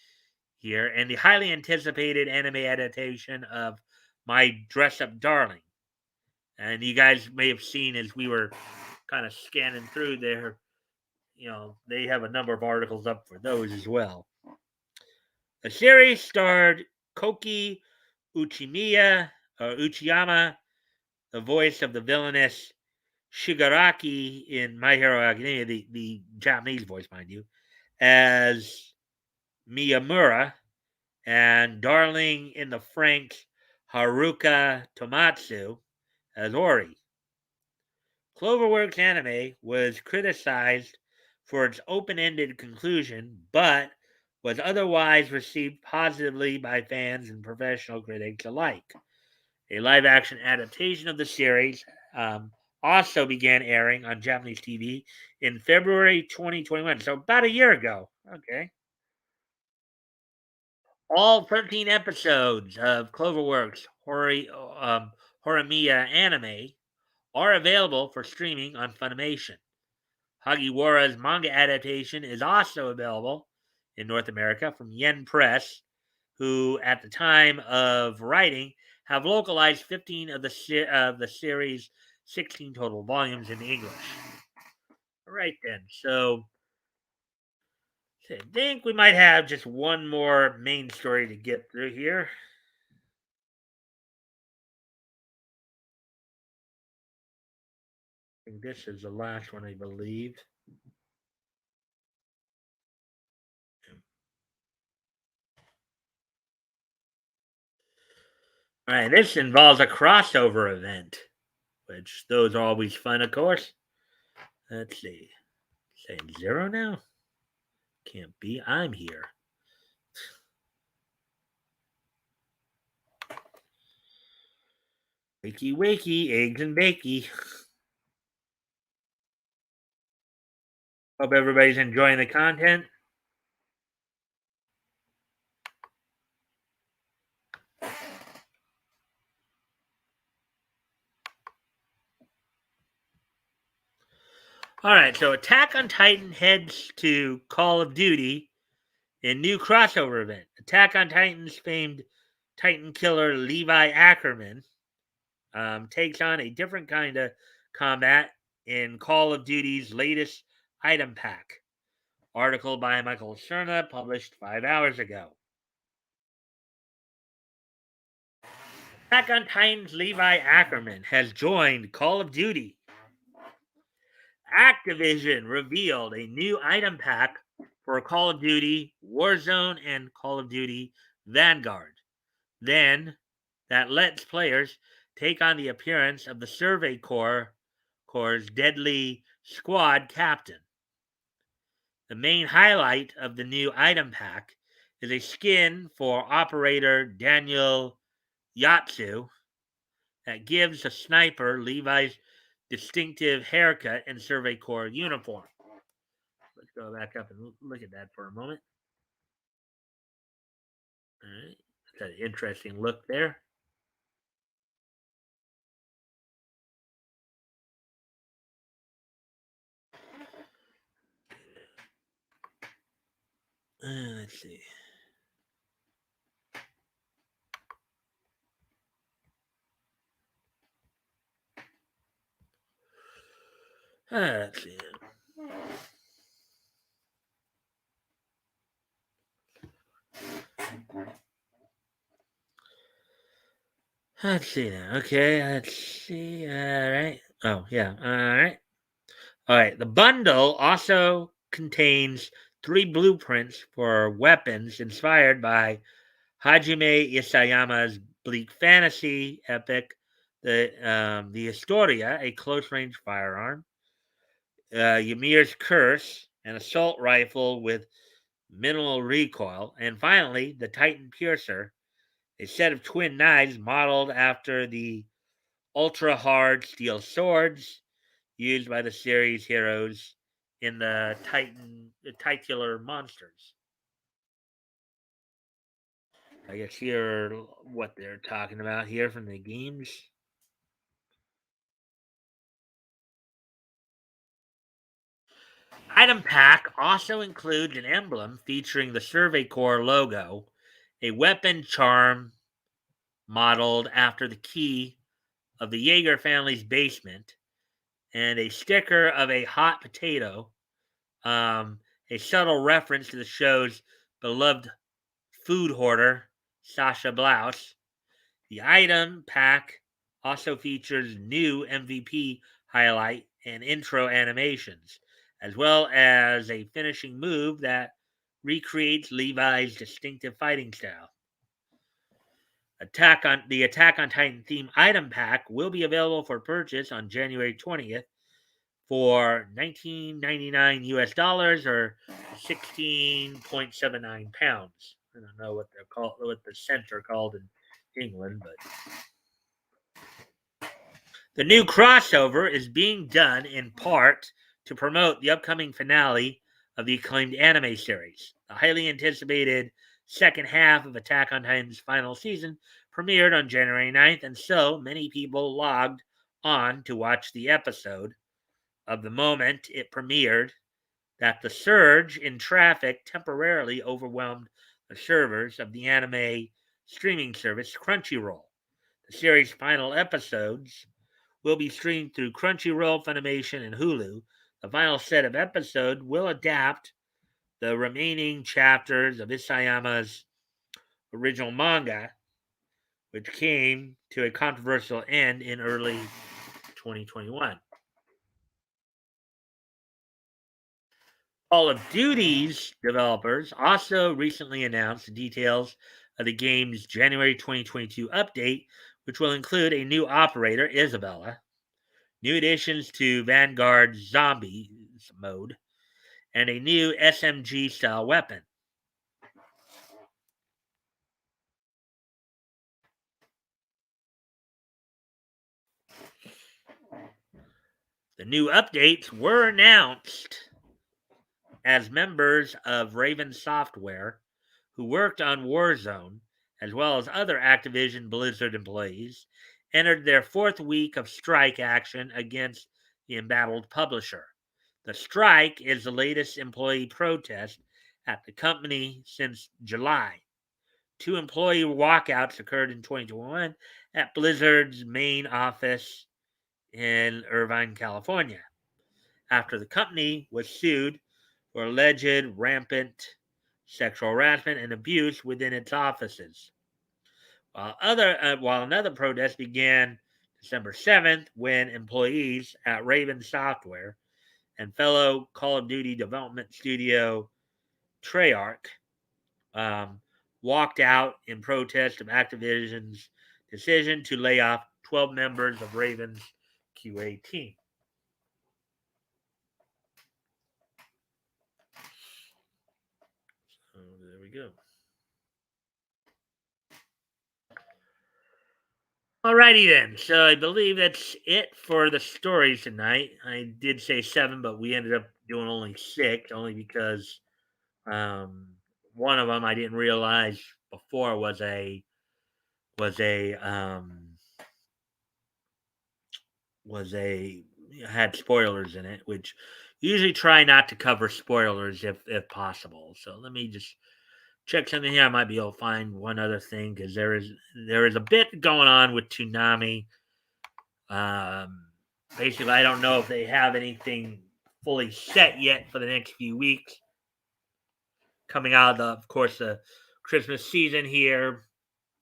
here, and the highly anticipated anime adaptation of My Dress Up Darling. And you guys may have seen as we were kind of scanning through there, they have a number of articles up for those as well. The series starred Koki Uchiyama, the voice of the villainous Shigaraki in My Hero Academia, the Japanese voice, mind you, as Miyamura, and Darling in the Franxx Haruka Tomatsu as Ori. Cloverworks Anime was criticized for its open-ended conclusion, but was otherwise received positively by fans and professional critics alike. A live-action adaptation of the series also began airing on Japanese TV in February 2021, so about a year ago. Okay. All 13 episodes of Cloverworks Horimiya anime are available for streaming on Funimation. Hagiwara's manga adaptation is also available in North America from Yen Press, who, at the time of writing, have localized 15 of the series' 16 total volumes in English. All right, then. So I think we might have just one more main story to get through here. I think this is the last one, I believe. All right, this involves a crossover event, which those are always fun, of course. Let's see. Saying 0 now? Can't be. I'm here. Wakey, wakey, eggs and bakey. Hope everybody's enjoying the content. All right, so Attack on Titan heads to Call of Duty in new crossover event. Attack on Titan's famed Titan killer Levi Ackerman takes on a different kind of combat in Call of Duty's latest item pack. Article by Michael Cerna, published 5 hours ago. Attack on Titan's Levi Ackerman has joined Call of Duty. Activision revealed a new item pack for Call of Duty Warzone and Call of Duty Vanguard. Then, that lets players take on the appearance of the Corps' deadly squad captain. The main highlight of the new item pack is a skin for Operator Daniel Yatsu that gives the sniper Levi's distinctive haircut and Survey Corps uniform. Let's go back up and look at that for a moment. All right, that's an interesting look there. Let's see. Let's see. Let's see now. Okay, let's see. All right. Oh, yeah. All right. All right. The bundle also contains 3 blueprints for weapons inspired by Hajime Isayama's bleak fantasy epic, the Historia, a close-range firearm, Ymir's Curse, an assault rifle with minimal recoil, and finally, the Titan Piercer, a set of twin knives modeled after the ultra-hard steel swords used by the series heroes in the titular monsters. I guess here what they're talking about here from the games. Item pack also includes an emblem featuring the Survey Corps logo, a weapon charm modeled after the key of the Jaeger family's basement, and a sticker of a hot potato, a subtle reference to the show's beloved food hoarder, Sasha Blouse. The item pack also features new MVP highlight and intro animations, as well as a finishing move that recreates Levi's distinctive fighting style. Attack on Titan theme item pack will be available for purchase on January 20th for $19.99 US dollars or 16.79 pounds. I don't know what they're called, what the cents are called in England, but the new crossover is being done in part to promote the upcoming finale of the acclaimed anime series. The highly anticipated second half of Attack on Titan's final season premiered on January 9th, and so many people logged on to watch the episode of the moment it premiered that the surge in traffic temporarily overwhelmed the servers of the anime streaming service Crunchyroll. The series' final episodes will be streamed through Crunchyroll, Funimation, and Hulu. The final set of episodes will adapt the remaining chapters of Isayama's original manga, which came to a controversial end in early 2021. Call of Duty's developers also recently announced the details of the game's January 2022 update, which will include a new operator, Isabella, new additions to Vanguard's Zombies mode, and a new SMG style weapon. The new updates were announced as members of Raven Software, who worked on Warzone, as well as other Activision Blizzard employees, entered their 4th week of strike action against the embattled publisher. The strike is the latest employee protest at the company since July. 2 employee walkouts occurred in 2021 at Blizzard's main office in Irvine, California, after the company was sued for alleged rampant sexual harassment and abuse within its offices. While another protest began December 7th when employees at Raven Software and fellow Call of Duty development studio Treyarch walked out in protest of Activision's decision to lay off 12 members of Raven's QA team. So there we go. Alrighty then. So I believe that's it for the stories tonight. I did say 7, but we ended up doing only 6, only because um, one of them I didn't realize before was a was a had spoilers in it, which usually try not to cover spoilers if possible. So let me just check something here. I might be able to find one other thing because there is a bit going on with Toonami. Basically, I don't know if they have anything fully set yet for the next few weeks. Coming out of course, the Christmas season here,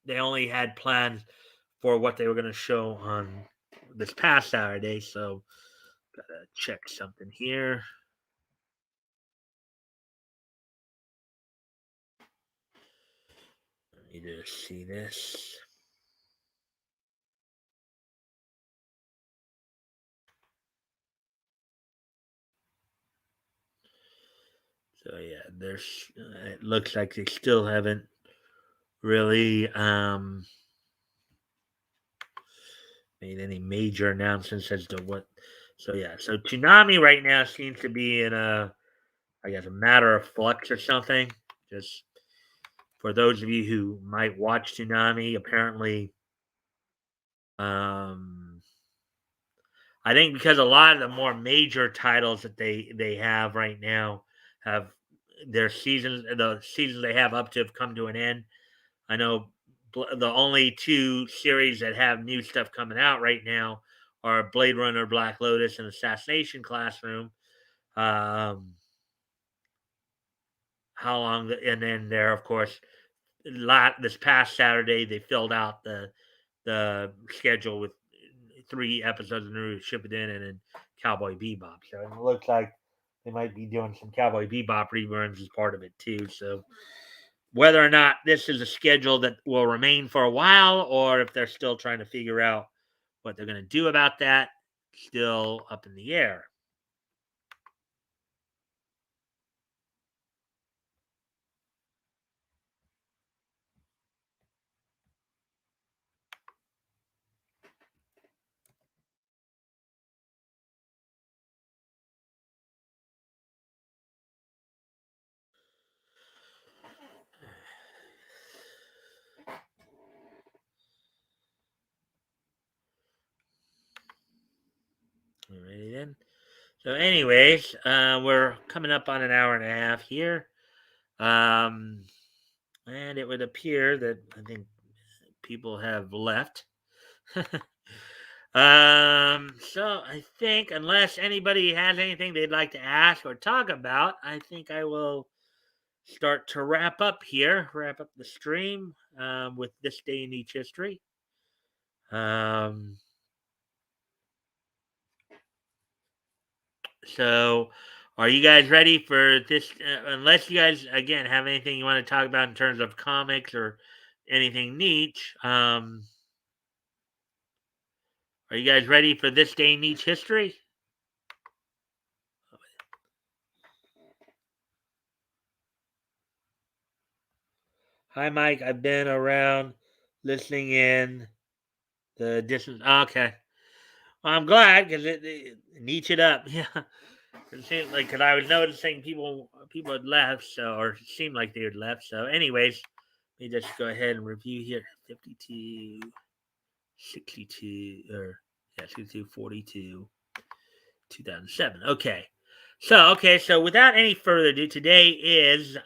they only had plans for what they were going to show on this past Saturday. So, gotta check something here. Let me just see this. So yeah, there's. It looks like they still haven't really made any major announcements as to what. So yeah, so Toonami right now seems to be in I guess, a matter of flux or something. Just for those of you who might watch Toonami, apparently, um, I think because a lot of the more major titles that they have right now have the seasons they have up to have come to an end. I know the only 2 series that have new stuff coming out right now are Blade Runner, Black Lotus, and Assassination Classroom. How long? And then there, of course, this past Saturday they filled out the schedule with 3 episodes of Naruto Shippuden and then Cowboy Bebop. So it looks like they might be doing some Cowboy Bebop reruns as part of it too. So whether or not this is a schedule that will remain for a while, or if they're still trying to figure out what they're going to do about that, still up in the air. Alrighty then. So, anyways, we're coming up on an hour and a half here. And it would appear that I think people have left. So I think unless anybody has anything they'd like to ask or talk about, I think I will start to wrap up here, wrap up the stream with this day in each history. So are you guys ready for this? Unless you guys again have anything you want to talk about in terms of comics or anything neat, are you guys ready for this day in each history? Hi, Mike. I've been around listening in the distance. Okay. Well, I'm glad because it neats it up. Yeah. It seemed like because I was noticing people had left, so or it seemed like they had left. So, anyways, let me just go ahead and review here. 52, 62, or yeah, 62, 42, 2007. So without any further ado, today is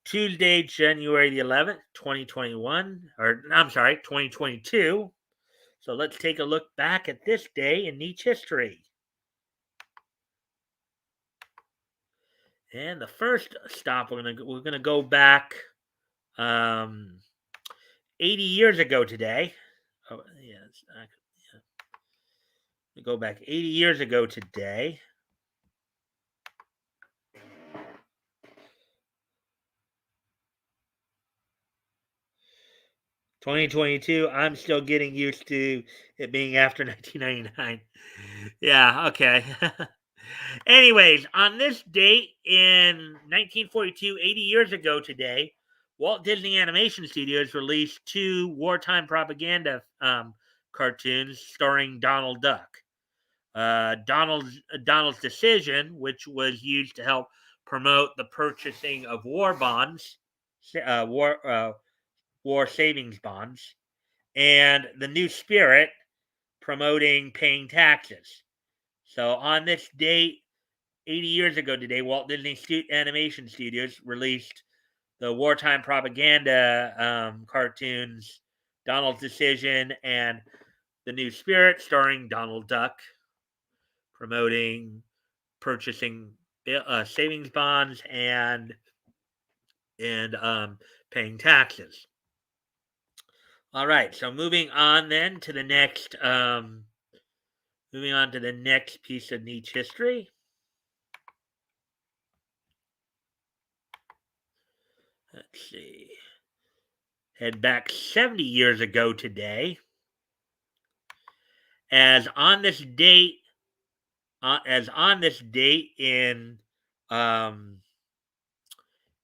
Tuesday, January the 11th, 2021, or I'm sorry, 2022. So let's take a look back at this day in Nietzsche history. And the first stop we're gonna go back 80 years ago today. Oh yes, yeah. We go back 80 years ago today. 2022. I'm still getting used to it being after 1999. Yeah, okay. Anyways, on this date in 1942, 80 years ago today, Walt Disney Animation Studios released two wartime propaganda cartoons starring Donald Duck. Donald's Decision, which was used to help promote the purchasing of war bonds, uh, war uh, war savings bonds, and The New Spirit, promoting paying taxes. So on this date, 80 years ago today, Walt Disney Animation Studios released the wartime propaganda cartoons, Donald's Decision and The New Spirit, starring Donald Duck, promoting purchasing savings bonds and paying taxes. All right, so moving on then to the next piece of niche history. Let's see. Head back 70 years ago today, as on this date um,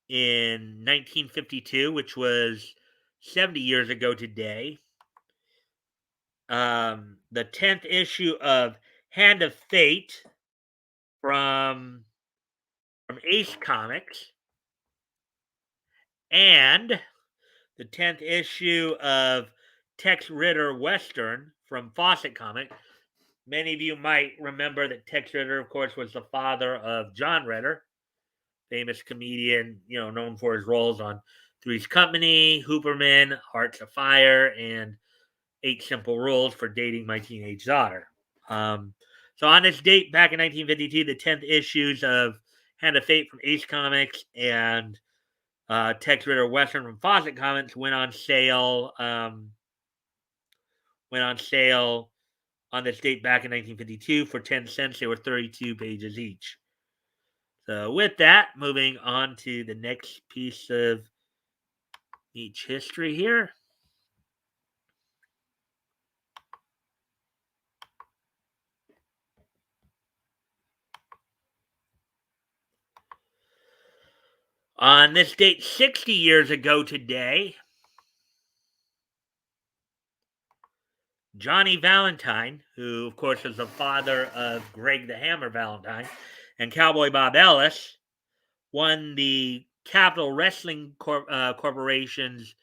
in 1952, which was 70 years ago today, the 10th issue of Hand of Fate from Ace Comics, and the 10th issue of Tex Ritter Western from Fawcett Comics. Many of you might remember that Tex Ritter, of course, was the father of John Ritter, famous comedian, known for his roles on Three's Company, Hooperman, Hearts of Fire, and 8 Simple Rules for Dating My Teenage Daughter. So on this date, back in 1952, the 10th issues of Hand of Fate from Ace Comics and Tex Ritter Western from Fawcett Comics went on sale. On this date back in 1952 for 10 cents. They were 32 pages each. So with that, moving on to the next piece of each history here. On this date, 60 years ago today, Johnny Valentine, who of course was the father of Greg the Hammer Valentine, and Cowboy Bob Ellis, won the Capital Wrestling Corporation's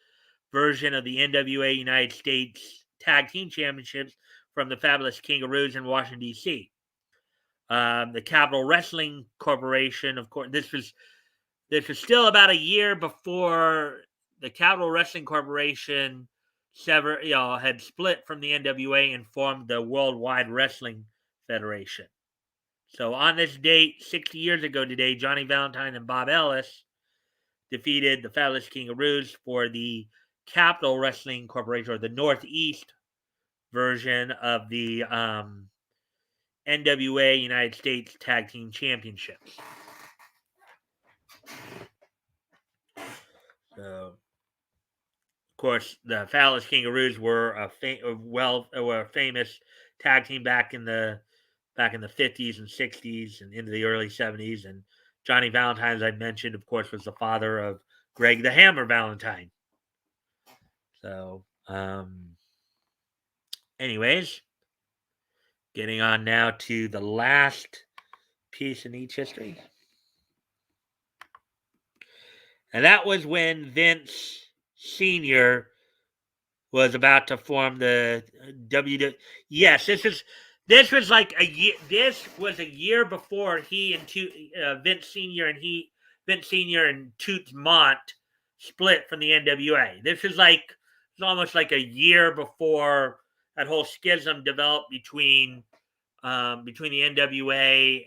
version of the NWA United States Tag Team Championships from the Fabulous Kangaroos in Washington, D.C. The Capital Wrestling Corporation, of course, this was still about a year before the Capital Wrestling Corporation had split from the NWA and formed the Worldwide Wrestling Federation. So on this date, 60 years ago today, Johnny Valentine and Bob Ellis defeated the Fabulous Kangaroos for the Capital Wrestling Corporation, or the Northeast version of the NWA United States Tag Team Championships. So, of course, the Fabulous Kangaroos were a famous tag team back in the 50s and 60s and into the early 70s. And Johnny Valentine, as I mentioned, of course, was the father of Greg the Hammer Valentine. So, anyways, getting on now to the last piece in each history. And that was when Vince Sr. was about to form the WWE. Yes, this was like a year. This was a year before he and Vince Sr. and Toots Mont split from the NWA. This is it's almost like a year before that whole schism developed between the NWA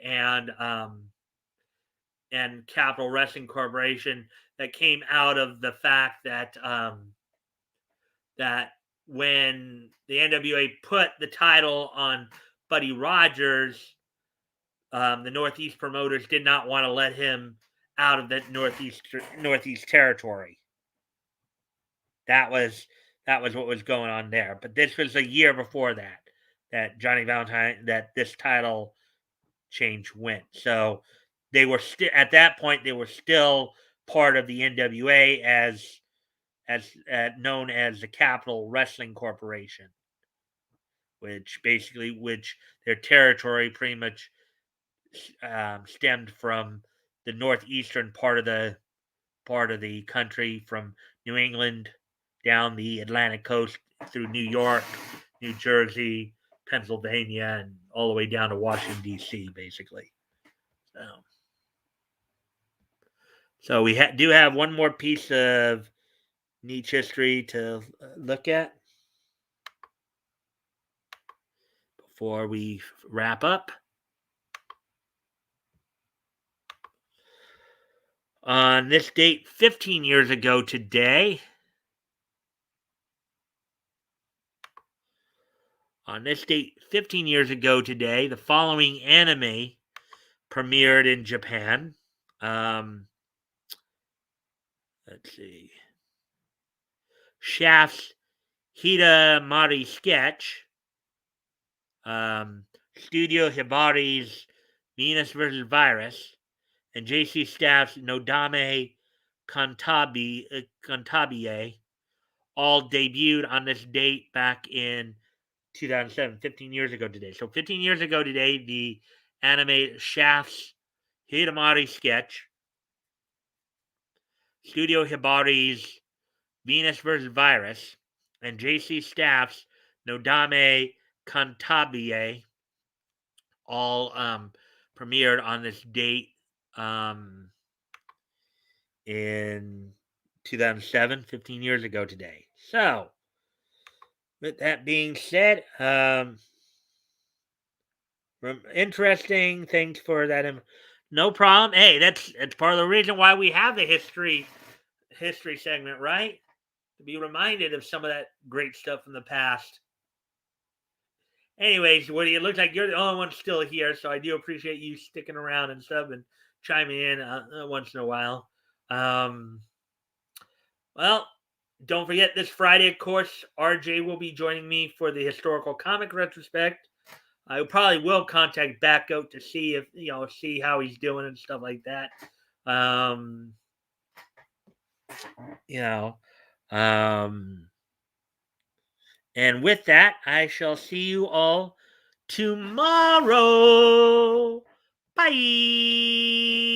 and Capital Wrestling Corporation, that came out of the fact that that when the NWA put the title on Buddy Rogers, the Northeast promoters did not want to let him out of the Northeast territory. That was That was what was going on there. But this was a year before that Johnny Valentine, that this title change went. So they were still at that point. They were still part of the NWA as known as the Capital Wrestling Corporation, which their territory pretty much stemmed from the northeastern part of the country, from New England down the Atlantic coast through New York, New Jersey, Pennsylvania, and all the way down to Washington D.C. basically. So we do have one more piece of niche history to look at before we wrap up. On this date, 15 years ago today, the following anime premiered in Japan. Let's see. Shaft's Hidamari Sketch. Studio Hibari's Venus vs. Virus. And JC Staff's Nodame Cantabile all debuted on this date back in 2007, 15 years ago today. So 15 years ago today, the anime Shaft's Hidamari Sketch, Studio Hibari's Venus vs. Virus, and JC Staff's Nodame Cantabile all premiered on this date in 2007, 15 years ago today. So, with that being said, interesting. Thanks for that. No problem. Hey, that's part of the reason why we have the history segment, right? To be reminded of some of that great stuff in the past. Anyways, Woody, it looks like you're the only one still here, so I do appreciate you sticking around and stuff and chiming in once in a while. Well, don't forget this Friday, of course, RJ will be joining me for the historical comic retrospect. I probably will contact Backgoat to see if see how he's doing and stuff like that. And with that, I shall see you all tomorrow. Bye.